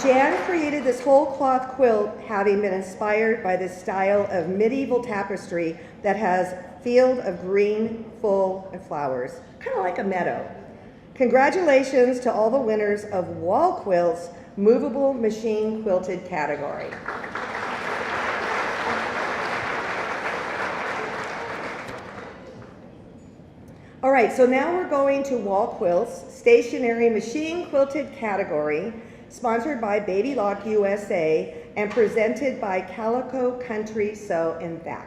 Jan created this whole cloth quilt having been inspired by this style of medieval tapestry that has field of green, full, and flowers, kind of like a meadow. Congratulations to all the winners of Wall Quilt's Movable Machine Quilted category. All right, so now we're going to Wall Quilt's Stationary Machine Quilted category, sponsored by Baby Lock USA and presented by Calico Country Sew and Back.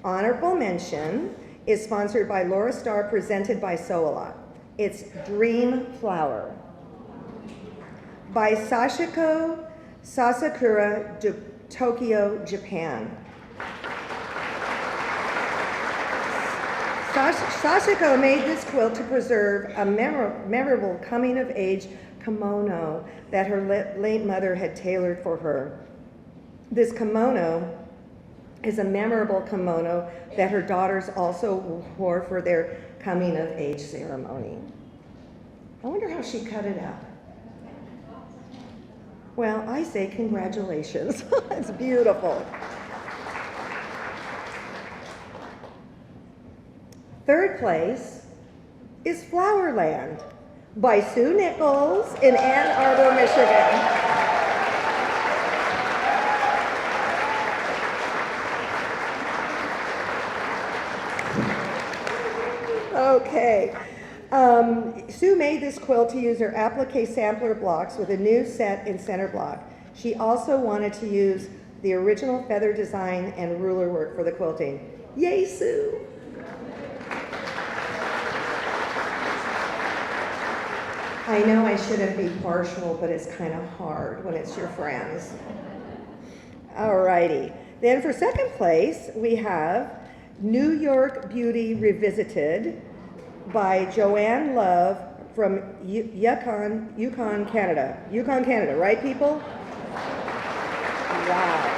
Honorable mention is sponsored by Laura Starr, presented by Sew A Lot. It's Dream Flower by Sashiko Sasakura, Tokyo, Japan. Sashiko made this quilt to preserve a memorable coming-of-age kimono that her late mother had tailored for her. This kimono is a memorable kimono that her daughters also wore for their coming-of-age ceremony. I wonder how she cut it out. Well, I say congratulations. It's beautiful. Third place is Flowerland by Sue Nichols in Ann Arbor, Michigan. Okay. Sue made this quilt to use her applique sampler blocks with a new set in center block. She also wanted to use the original feather design and ruler work for the quilting. Yay, Sue! I know I shouldn't be partial, but it's kind of hard when it's your friends. Alrighty. Then for second place, we have New York Beauty Revisited by Joanne Love from Yukon, Canada. Yukon, Canada, right, people? Wow.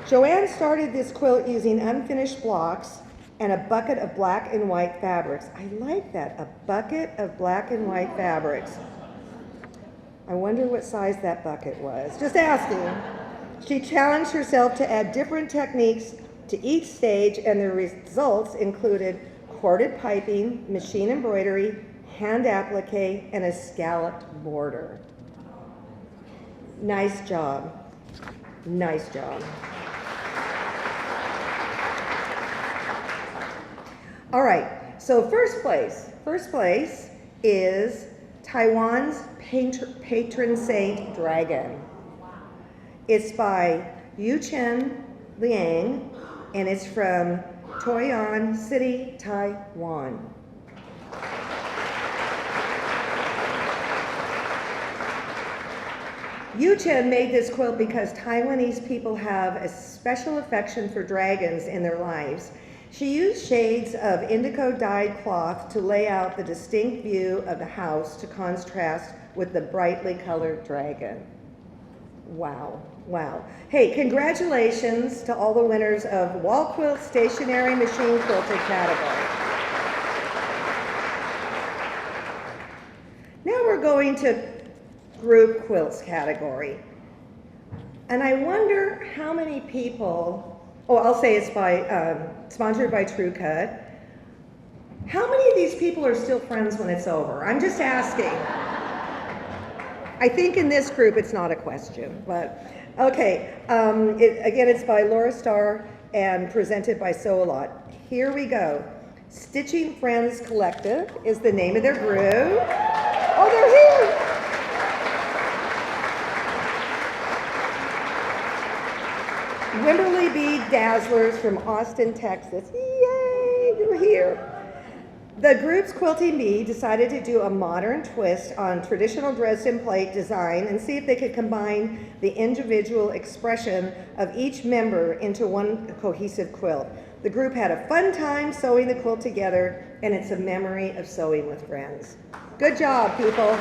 Joanne started this quilt using unfinished blocks and a bucket of black and white fabrics. I like that, a bucket of black and white fabrics. I wonder what size that bucket was. Just asking. She challenged herself to add different techniques to each stage, and the results included corded piping, machine embroidery, hand applique, and a scalloped border. Nice job. Nice job. All right, so first place is Taiwan's patron saint dragon. It's by Yuchen Liang, and it's from Taoyuan City, Taiwan. Yuchen made this quilt because Taiwanese people have a special affection for dragons in their lives. She used shades of indigo dyed cloth to lay out the distinct view of the house to contrast with the brightly colored dragon. Wow, wow. Hey, congratulations to all the winners of Wall Quilt Stationary Machine Quilted category. Now we're going to Group Quilts category. And I wonder how many people, I'll say it's by, sponsored by True Cut. How many of these people are still friends when it's over? I'm just asking. I think in this group it's not a question, but okay. Again, it's by Laura Starr and presented by Sew A Lot. Here we go. Stitching Friends Collective is the name of their group. Oh, they're here. Wimberley Bead Dazzlers from Austin, Texas. Yay, you're here. The group's Quilting Bee decided to do a modern twist on traditional Dresden plate design and see if they could combine the individual expression of each member into one cohesive quilt. The group had a fun time sewing the quilt together, and it's a memory of sewing with friends. Good job, people.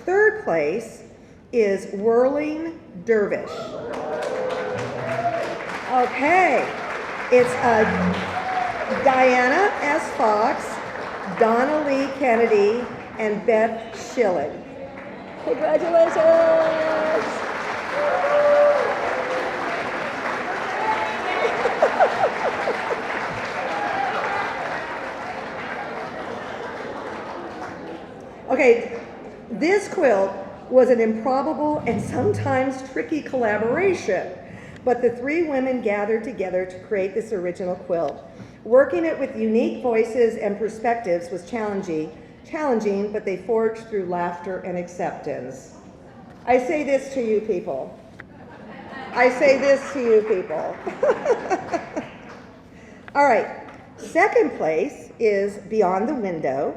Third place is Whirling Dervish. Okay, it's Diana S. Fox, Donna Lee Kennedy, and Beth Schilling. Congratulations! Okay, this quilt was an improbable and sometimes tricky collaboration, but the three women gathered together to create this original quilt. Working it with unique voices and perspectives was challenging, but they forged through laughter and acceptance. I say this to you people. I say this to you people. All right, second place is Beyond the Window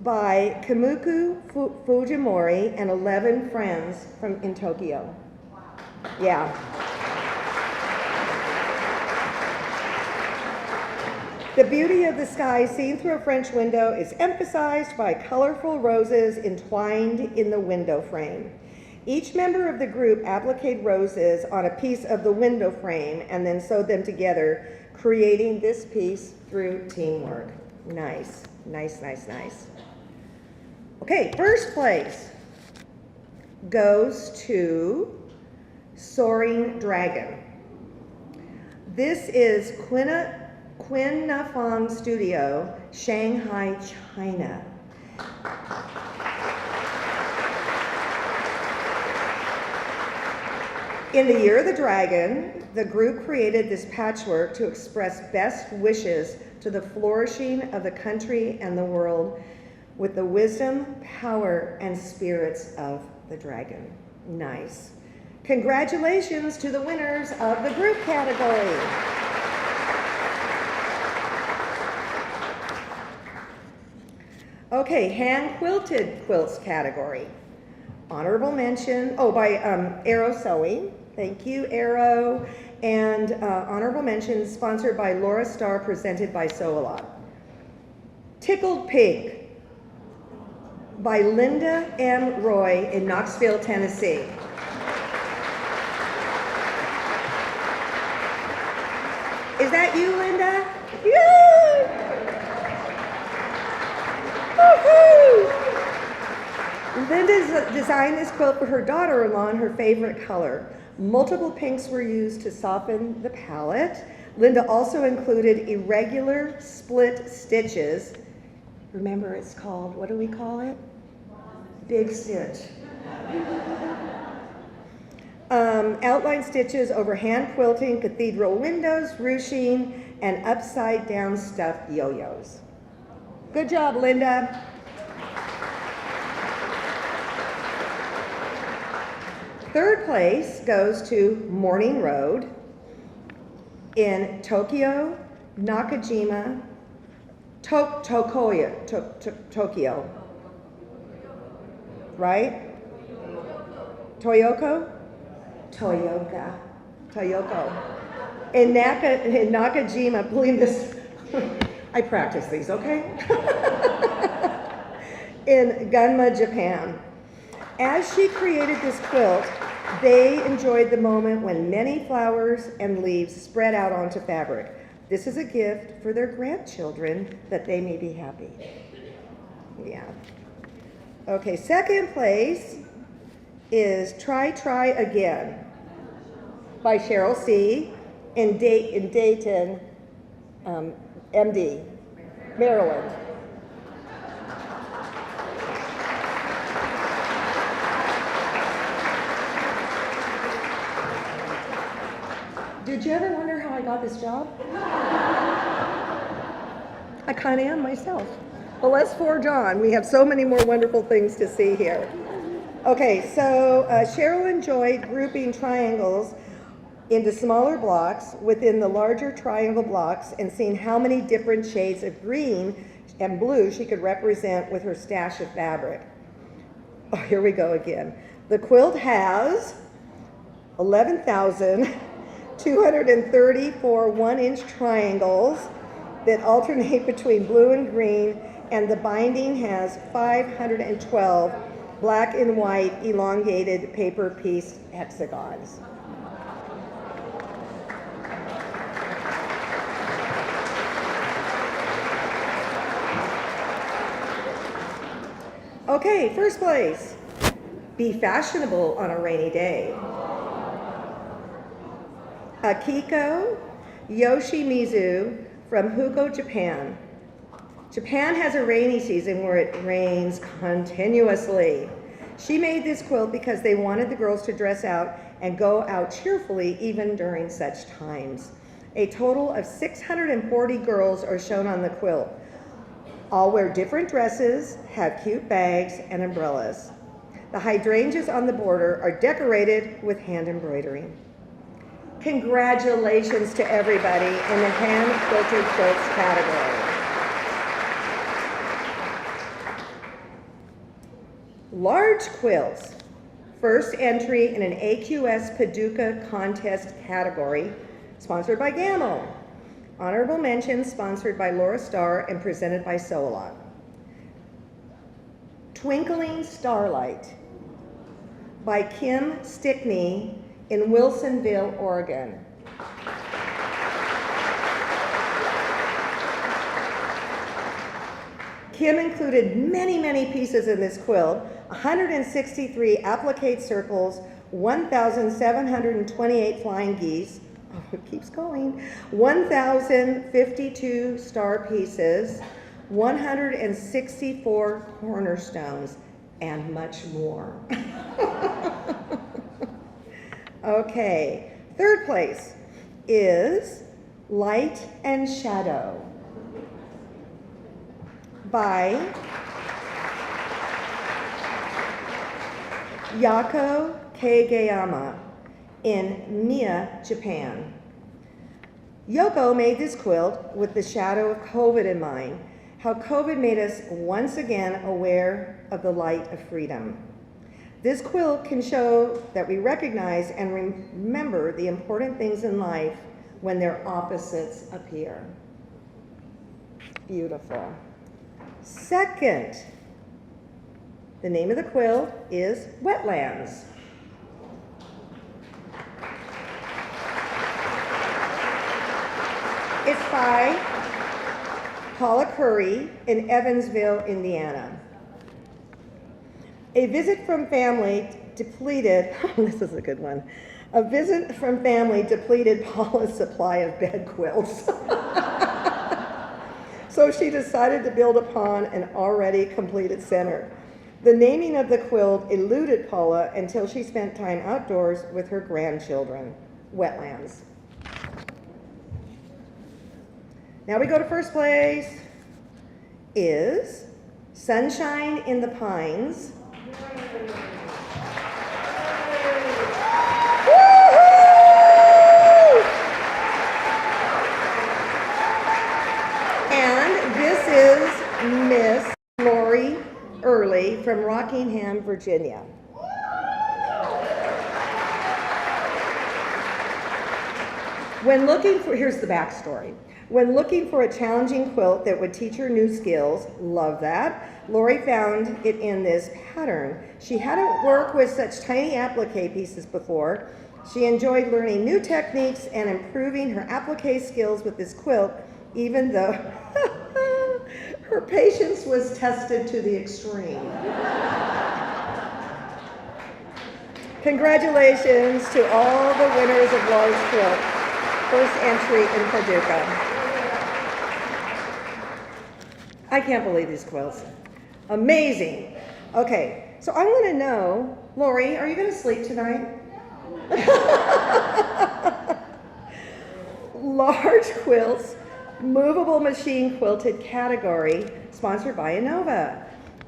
by Kamuku Fujimori and 11 friends in Tokyo. Yeah. The beauty of the sky seen through a French window is emphasized by colorful roses entwined in the window frame. Each member of the group appliqued roses on a piece of the window frame and then sewed them together, creating this piece through teamwork. Nice, nice, nice, nice. Okay, first place goes to Soaring Dragon. This is Quinn Nafang Studio, Shanghai, China. In the Year of the Dragon, the group created this patchwork to express best wishes to the flourishing of the country and the world with the wisdom, power, and spirits of the dragon. Nice. Congratulations to the winners of the group category. Okay, hand quilted quilts category. Honorable mention, by Arrow Sewing. Thank you, Arrow. And honorable mention sponsored by Laura Starr, presented by Sew-A-Lot. Tickled Pink by Linda M. Roy in Knoxville, Tennessee. Is that you, Linda? Yay! Woohoo! Linda designed this quilt for her daughter-in-law in her favorite color. Multiple pinks were used to soften the palette. Linda also included irregular split stitches. Remember, it's called, what do we call it? Big stitch. Outline stitches over hand quilting, cathedral windows, ruching, and upside down stuffed yo-yos. Good job, Linda. Third place goes to Morning Road in Tokyo, Nakajima, Tokyo, right? Toyoko? Toyoko. In Nakajima, believe this, I practice these, okay? In Gunma, Japan. As she created this quilt, they enjoyed the moment when many flowers and leaves spread out onto fabric. This is a gift for their grandchildren that they may be happy. Yeah. Okay, second place is Try Again by Cheryl C. in Dayton, MD, Maryland. Did you ever wonder how I got this job? I kind of am myself. But let's forge on. We have so many more wonderful things to see here. Okay, so Cheryl enjoyed grouping triangles into smaller blocks within the larger triangle blocks and seeing how many different shades of green and blue she could represent with her stash of fabric. Oh, here we go again. The quilt has 11,234 one-inch triangles that alternate between blue and green, and the binding has 512 black and white elongated paper piece hexagons. Okay, first place. Be fashionable on a rainy day. Akiko Yoshimizu from Hugo, Japan. Japan has a rainy season where it rains continuously. She made this quilt because they wanted the girls to dress out and go out cheerfully even during such times. A total of 640 girls are shown on the quilt. All wear different dresses, have cute bags and umbrellas. The hydrangeas on the border are decorated with hand embroidery. Congratulations to everybody in the hand quilted quilts category. Large quilts, first entry in an AQS Paducah contest category, sponsored by Gamble. Honorable mention sponsored by Laura Starr and presented by Sew-A-Lot. Twinkling Starlight by Kim Stickney in Wilsonville, Oregon. Kim included many, many pieces in this quilt, 163 applique circles, 1,728 flying geese, oh, it keeps going, 1,052 star pieces, 164 cornerstones, and much more. Okay, third place is Light and Shadow by Yako Kageyama in Mie, Japan. Yoko made this quilt with the shadow of COVID in mind, how COVID made us once again aware of the light of freedom. This quilt can show that we recognize and remember the important things in life when their opposites appear. Beautiful. Second, the name of the quilt is Wetlands. It's by Paula Curry in Evansville, Indiana. A visit from family depleted, this is a good one. A visit from family depleted Paula's supply of bed quilts. So she decided to build upon an already completed center. The naming of the quilt eluded Paula until she spent time outdoors with her grandchildren. Wetlands. Now we go to first place is Sunshine in the Pines. Woo-hoo! And this is Miss Lori Early from Rockingham, Virginia. When looking for, here's the backstory. When looking for a challenging quilt that would teach her new skills, love that, Lori found it in this pattern. She hadn't worked with such tiny applique pieces before. She enjoyed learning new techniques and improving her applique skills with this quilt, even though her patience was tested to the extreme. Congratulations to all the winners of Lori's quilt. First entry in Paducah. I can't believe these quilts. Amazing. Okay, so I want to know, Lori, are you going to sleep tonight? Large quilts, movable machine quilted category, sponsored by Innova.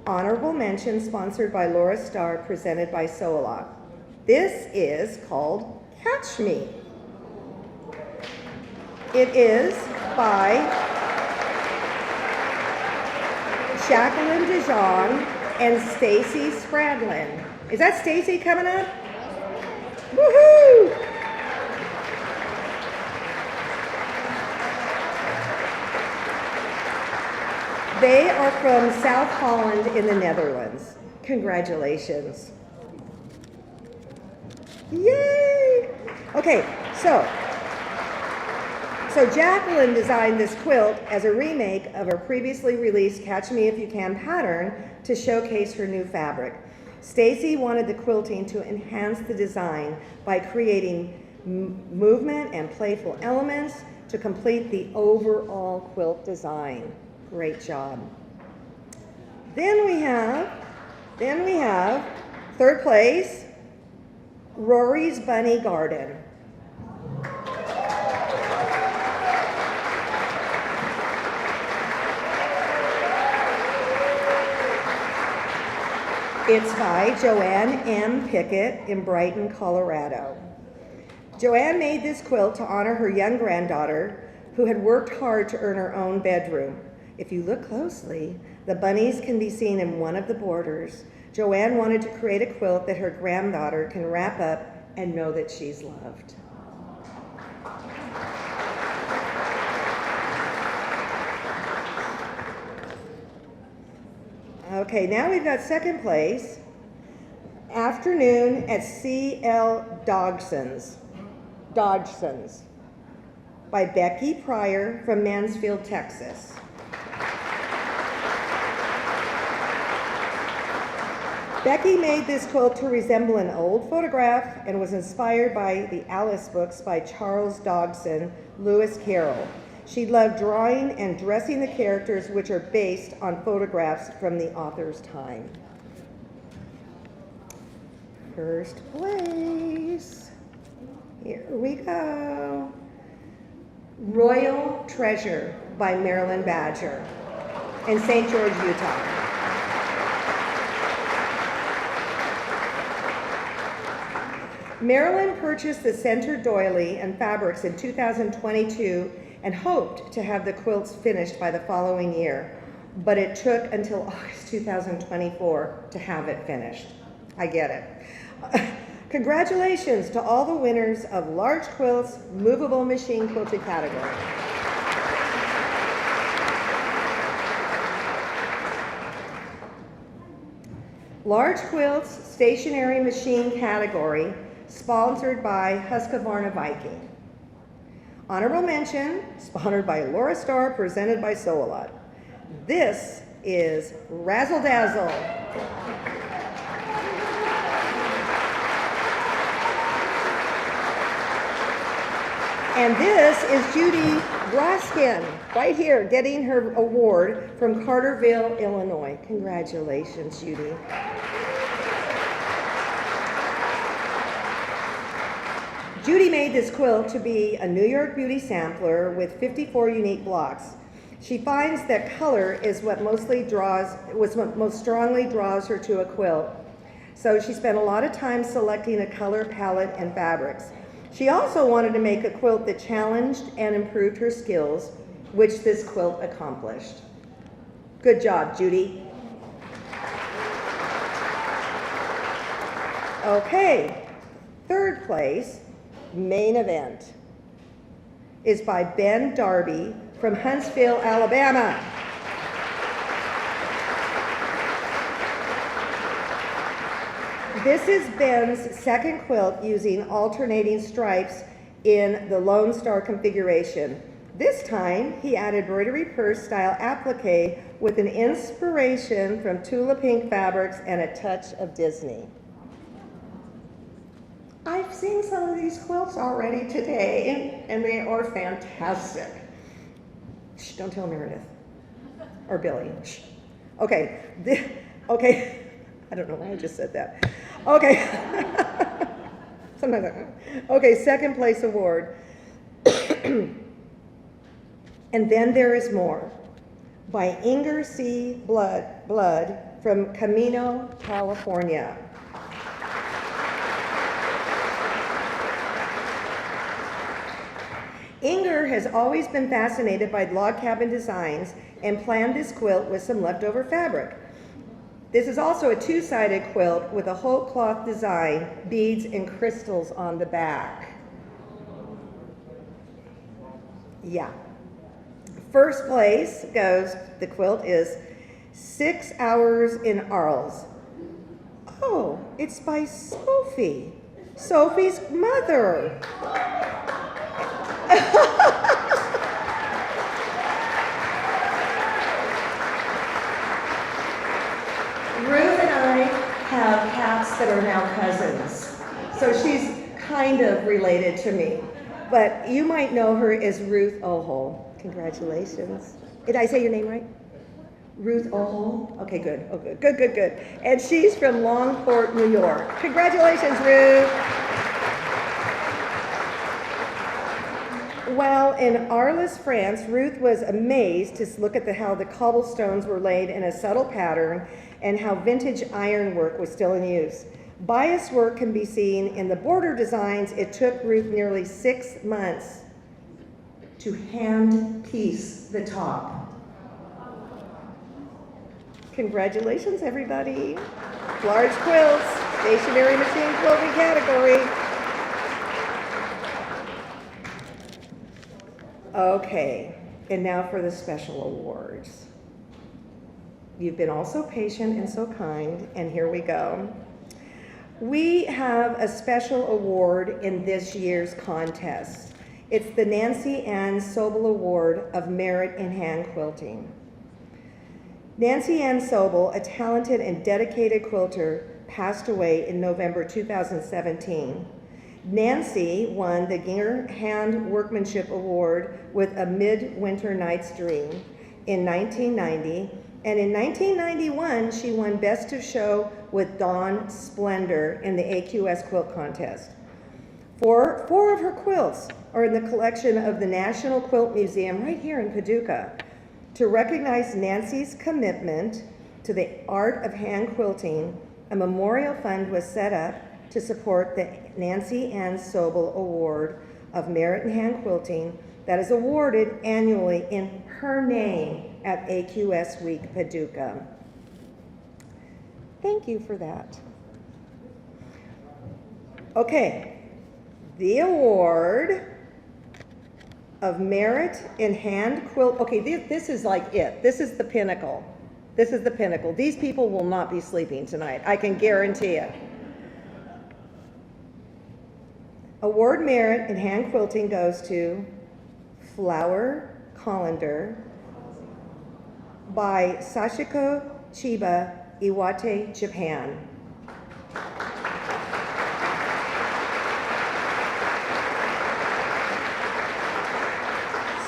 Honorable mention sponsored by Laura Starr, presented by Sola. This is called Catch Me. It is by Jacqueline Dijon and Stacy Spradlin. Is that Stacy coming up? Woohoo! They are from South Holland in the Netherlands. Congratulations. Yay! Okay, so Jacqueline designed this quilt as a remake of her previously released Catch Me If You Can pattern to showcase her new fabric. Stacy wanted the quilting to enhance the design by creating movement and playful elements to complete the overall quilt design. Great job. Then we have third place, Rory's Bunny Garden. It's by Joanne M. Pickett in Brighton, Colorado. Joanne made this quilt to honor her young granddaughter who had worked hard to earn her own bedroom. If you look closely, the bunnies can be seen in one of the borders. Joanne wanted to create a quilt that her granddaughter can wrap up and know that she's loved. Okay, now we've got second place, Afternoon at C.L. Dodgson's by Becky Pryor from Mansfield, Texas. Becky made this quilt to resemble an old photograph and was inspired by the Alice books by Charles Dodgson, Lewis Carroll. She loved drawing and dressing the characters, which are based on photographs from the author's time. First place. Here we go. Royal Treasure by Marilyn Badger in St. George, Utah. Marilyn purchased the center doily and fabrics in 2022 and hoped to have the quilts finished by the following year, but it took until August 2024 to have it finished. I get it. Congratulations to all the winners of Large Quilts Movable Machine Quilted category. Large Quilts Stationary Machine category, sponsored by Husqvarna Viking. Honorable mention, sponsored by Laura Starr, presented by Sew-A-Lot. This is Razzle Dazzle. And this is Judy Raskin, right here, getting her award from Carterville, Illinois. Congratulations, Judy. Judy made this quilt to be a New York Beauty sampler with 54 unique blocks. She finds that color is what most strongly draws her to a quilt. So she spent a lot of time selecting a color palette and fabrics. She also wanted to make a quilt that challenged and improved her skills, which this quilt accomplished. Good job, Judy. Okay, third place, main event, is by Ben Darby from Huntsville, Alabama. This is Ben's second quilt using alternating stripes in the Lone Star configuration. This time, he added embroidery purse style applique with an inspiration from Tula Pink fabrics and a touch of Disney. I've seen some of these quilts already today, and they are fantastic. Shh, don't tell Meredith or Billy. Shh. Okay, okay. I don't know why I just said that. Okay. Sometimes okay, second place award. And Then There Is More by Inger C. Blood from Camino, California. Inger has always been fascinated by log cabin designs and planned this quilt with some leftover fabric. This is also a two-sided quilt with a whole cloth design, beads and crystals on the back. Yeah. First place goes, the quilt is 6 Hours in Arles. Oh, it's by Sophie. Sophie's mother. Ruth and I have cats that are now cousins, so she's kind of related to me. But you might know her as Ruth Ohol. Congratulations. Did I say your name right? Ruth Ohol? Okay, good. Oh, good. And she's from Longport, New York. Congratulations, Ruth. While in Arles, France, Ruth was amazed to look at how the cobblestones were laid in a subtle pattern and how vintage ironwork was still in use. Bias work can be seen in the border designs. It took Ruth nearly 6 months to hand piece the top. Congratulations, everybody. Large quilts, stationary machine quilting category. Okay, and now for the special awards. You've been all so patient and so kind, and here we go. We have a special award in this year's contest. It's the Nancy Ann Sobel Award of Merit in Hand Quilting. Nancy Ann Sobel, a talented and dedicated quilter, passed away in November 2017. Nancy won the Ginger Hand Workmanship Award with A Midwinter Night's Dream in 1990, and in 1991 she won Best of Show with Dawn Splendor in the AQS Quilt Contest. Four of her quilts are in the collection of the National Quilt Museum right here in Paducah. To recognize Nancy's commitment to the art of hand quilting, a memorial fund was set up to support the Nancy Ann Sobel Award of Merit in Hand Quilting that is awarded annually in her name at AQS Week Paducah. Thank you for that. Okay, the award of Merit in Hand Quilt. Okay, this is like it. This is the pinnacle. This is the pinnacle. These people will not be sleeping tonight, I can guarantee it. Award Merit in Hand Quilting goes to Flower Colander by Sashiko Chiba, Iwate, Japan.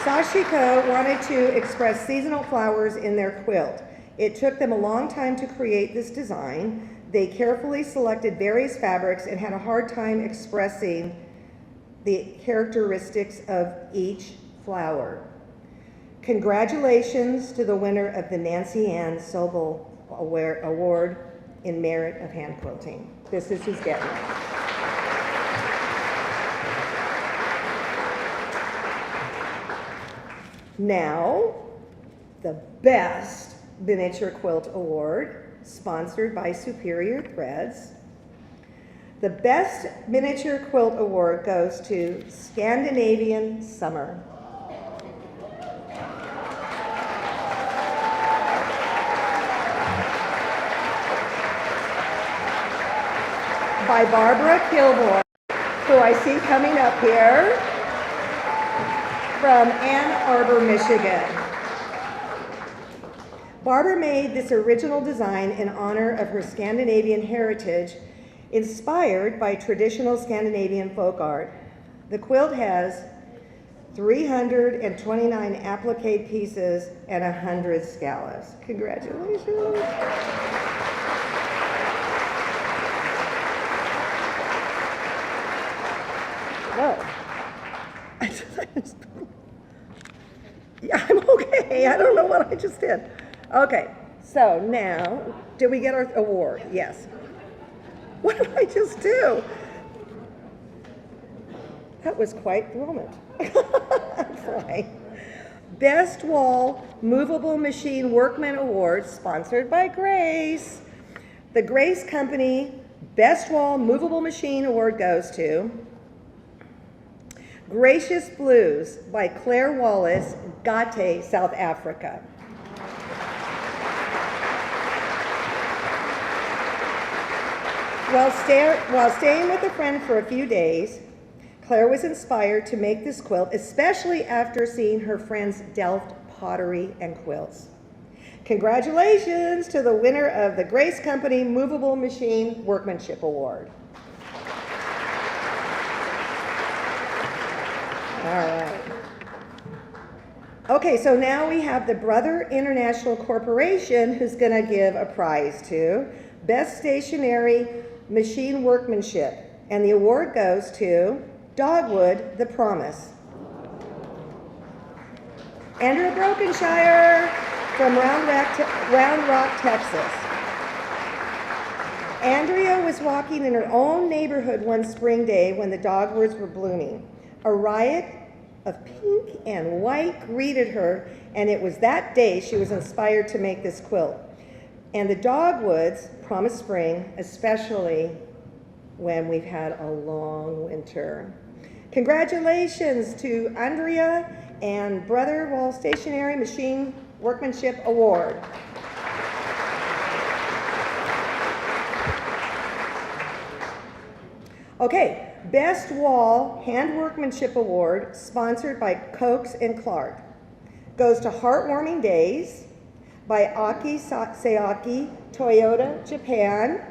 Sashiko wanted to express seasonal flowers in their quilt. It took them a long time to create this design. They carefully selected various fabrics and had a hard time expressing the characteristics of each flower. Congratulations to the winner of the Nancy Ann Sobel Award in Merit of Hand Quilting. This is who's getting it. Now, the Best Miniature Quilt Award, sponsored by Superior Threads. The Best Miniature Quilt Award goes to Scandinavian Summer. By Barbara Kilgore, who I see coming up here from Ann Arbor, Michigan. Barbara made this original design in honor of her Scandinavian heritage, inspired by traditional Scandinavian folk art. The quilt has 329 applique pieces and 100 scallops. Congratulations. Whoa. Yeah, I'm okay. I don't know what I just did. Okay, so now, did we get our award? Yes. What did I just do? That was quite the moment. I'm fine. Best Wall Movable Machine Workman Award, sponsored by Grace. The Grace Company Best Wall Movable Machine Award goes to Gracious Blues by Claire Wallace, Gate, South Africa. While staying with a friend for a few days, Claire was inspired to make this quilt, especially after seeing her friend's Delft pottery and quilts. Congratulations to the winner of the Grace Company Movable Machine Workmanship Award. All right. Okay, so now we have the Brother International Corporation who's going to give a prize to Best Stationary Machine Workmanship, and the award goes to Dogwood The Promise. Andrea Brokenshire from Round Rock, Texas. Andrea was walking in her own neighborhood one spring day when the dogwoods were blooming. A riot of pink and white greeted her, and it was that day she was inspired to make this quilt. And the dogwoods promise spring, especially when we've had a long winter. Congratulations to Andrea and Brother Wall Stationary Machine Workmanship Award. Okay. Best Wall Hand Workmanship Award, sponsored by Coates and Clark, goes to Heartwarming Days by Aki Seaki, Toyota, Japan.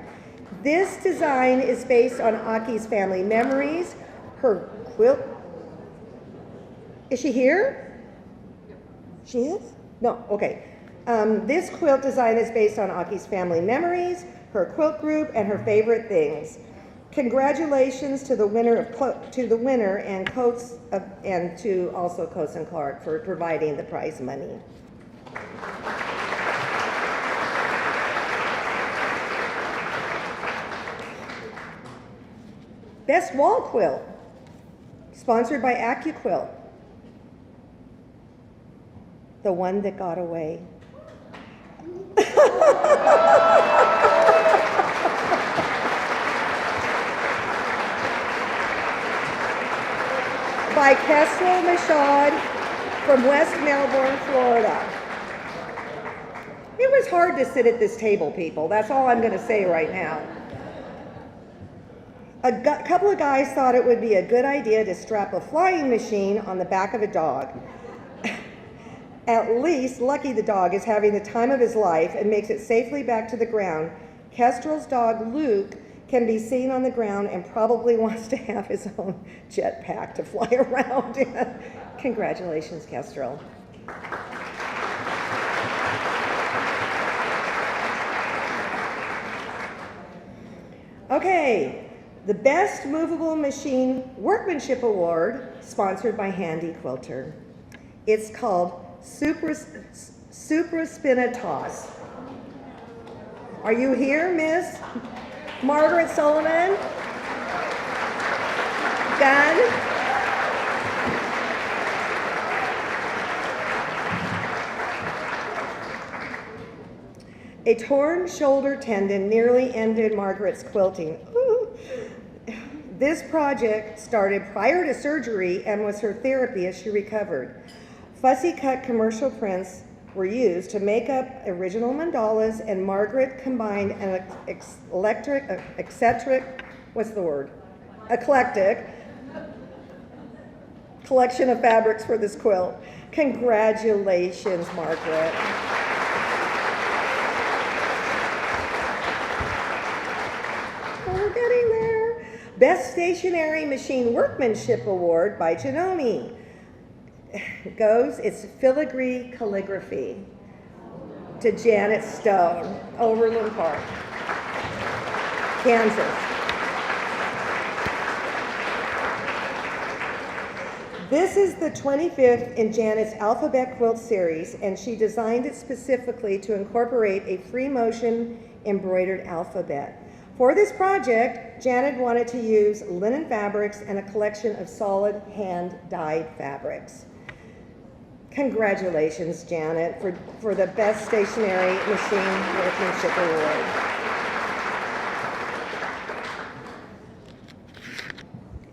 This design is based on Aki's family memories. Her quilt, is she here? She is? No, okay. This quilt design is based on Aki's family memories, her quilt group, and her favorite things. Congratulations to the winner and Coates and to also Coates and Clark for providing the prize money. Best wall quilt, sponsored by AQUilt. The one that got away. By Kestrel Michaud from West Melbourne, Florida. It was hard to sit at this table, people. That's all I'm going to say right now. A couple of guys thought it would be a good idea to strap a flying machine on the back of a dog. At least Lucky the dog is having the time of his life and makes it safely back to the ground. Kestrel's dog, Luke, can be seen on the ground and probably wants to have his own jetpack to fly around in. Congratulations, Kestrel. Okay, the Best Movable Machine Workmanship Award, sponsored by Handy Quilter. It's called Supra Spinatos. Are you here, Miss Margaret Sullivan? Gunn? A torn shoulder tendon nearly ended Margaret's quilting. Ooh. This project started prior to surgery and was her therapy as she recovered. Fussy cut commercial prints were used to make up original mandalas, and Margaret combined an eclectic collection of fabrics for this quilt. Congratulations, Margaret. We're getting there. Best Stationary Machine Workmanship Award by Janome. It's filigree calligraphy to Janet Stone, Overland Park, Kansas. This is the 25th in Janet's Alphabet Quilt series, and she designed it specifically to incorporate a free motion embroidered alphabet. For this project, Janet wanted to use linen fabrics and a collection of solid hand-dyed fabrics. Congratulations, Janet, for the Best Stationary Machine Workmanship Award.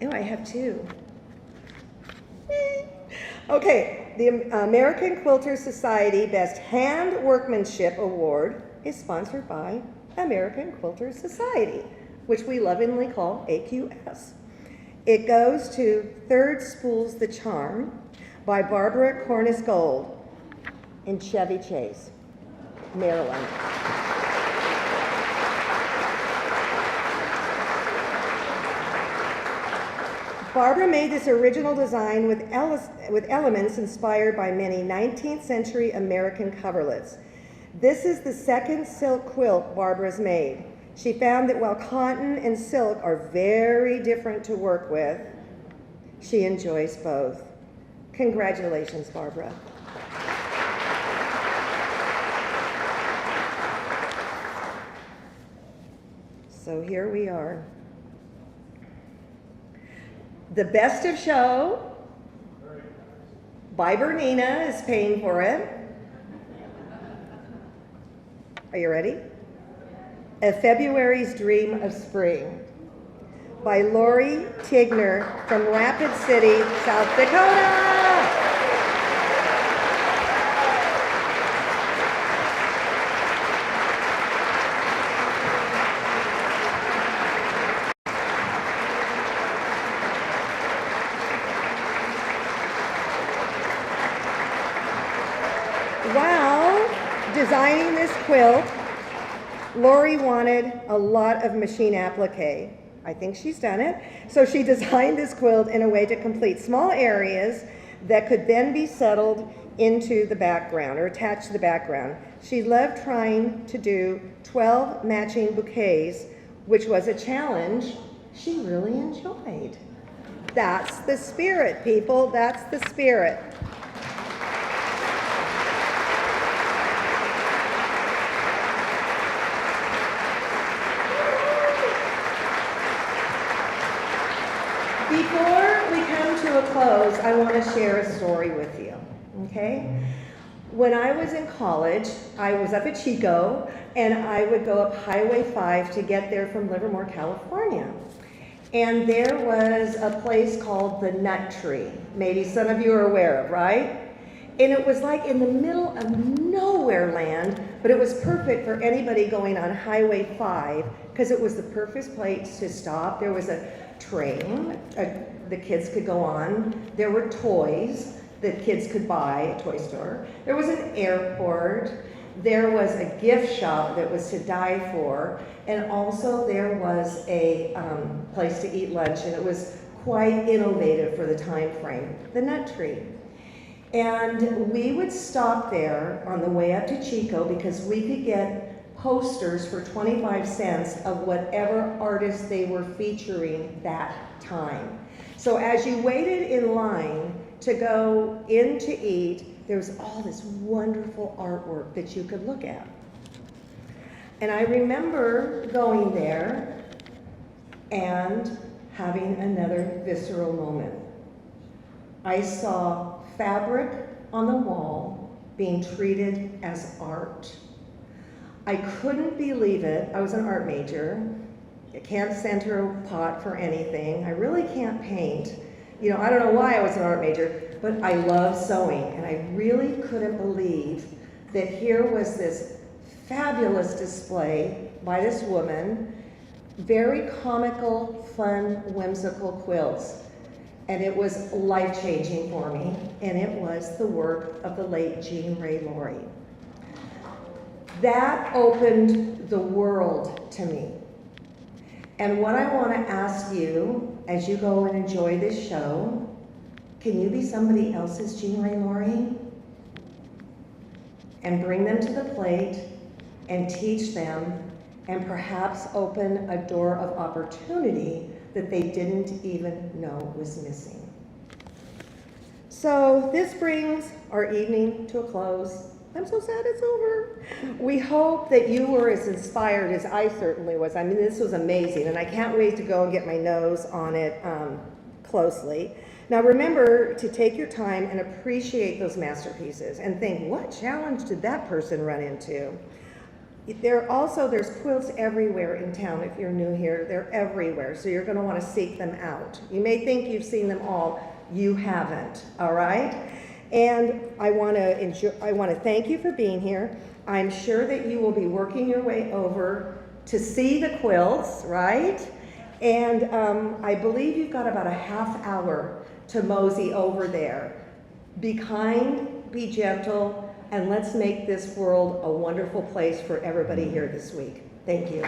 Oh, I have two. Okay, the American Quilter Society Best Hand Workmanship Award is sponsored by American Quilter Society, which we lovingly call AQS. It goes to Third Spools the Charm by Barbara Cornice Gold in Chevy Chase, Maryland. Barbara made this original design with elements inspired by many 19th century American coverlets. This is the second silk quilt Barbara's made. She found that while cotton and silk are very different to work with, she enjoys both. Congratulations, Barbara. So here we are. The Best of Show by Bernina is paying for it. Are you ready? A February's Dream of Spring by Lori Tigner from Rapid City, South Dakota. While designing this quilt, Lori wanted a lot of machine applique. I think she's done it. So she designed this quilt in a way to complete small areas that could then be settled into the background or attached to the background. She loved trying to do 12 matching bouquets, which was a challenge she really enjoyed. That's the spirit, people. That's the spirit. to a close, I want to share a story with you, okay? When I was in college, I was up at Chico, and I would go up Highway 5 to get there from Livermore, California. And there was a place called the Nut Tree. Maybe some of you are aware of, right? And it was like in the middle of nowhere land, but it was perfect for anybody going on Highway 5 because it was the perfect place to stop. There was a train the kids could go on. There were toys that kids could buy at a toy store. There was an airport. There was a gift shop that was to die for. And also there was a place to eat lunch, and it was quite innovative for the time frame, the Nut Tree. And we would stop there on the way up to Chico because we could get posters for 25 cents of whatever artist they were featuring that time. So as you waited in line to go in to eat, there was all this wonderful artwork that you could look at. And I remember going there and having another visceral moment. I saw fabric on the wall being treated as art. I couldn't believe it. I was an art major. I can't center a pot for anything. I really can't paint. You know, I don't know why I was an art major, but I love sewing, and I really couldn't believe that here was this fabulous display by this woman, very comical, fun, whimsical quilts. And it was life-changing for me, and it was the work of the late Jean Ray Laurie. That opened the world to me. And what I want to ask you, as you go and enjoy this show, can you be somebody else's Jean Ray Laurie? And bring them to the plate and teach them, and perhaps open a door of opportunity that they didn't even know was missing. So this brings our evening to a close. I'm so sad it's over. We hope that you were as inspired as I certainly was. I mean, this was amazing, and I can't wait to go and get my nose on it closely. Now remember to take your time and appreciate those masterpieces and think, what challenge did that person run into? There's quilts everywhere in town. If you're new here, they're everywhere, so you're going to want to seek them out. You may think you've seen them all. You haven't, all right? And I want to thank you for being here. I'm sure that you will be working your way over to see the quilts, right? And I believe you've got about a half hour to mosey over there. Be kind, be gentle, and let's make this world a wonderful place for everybody here this week. Thank you.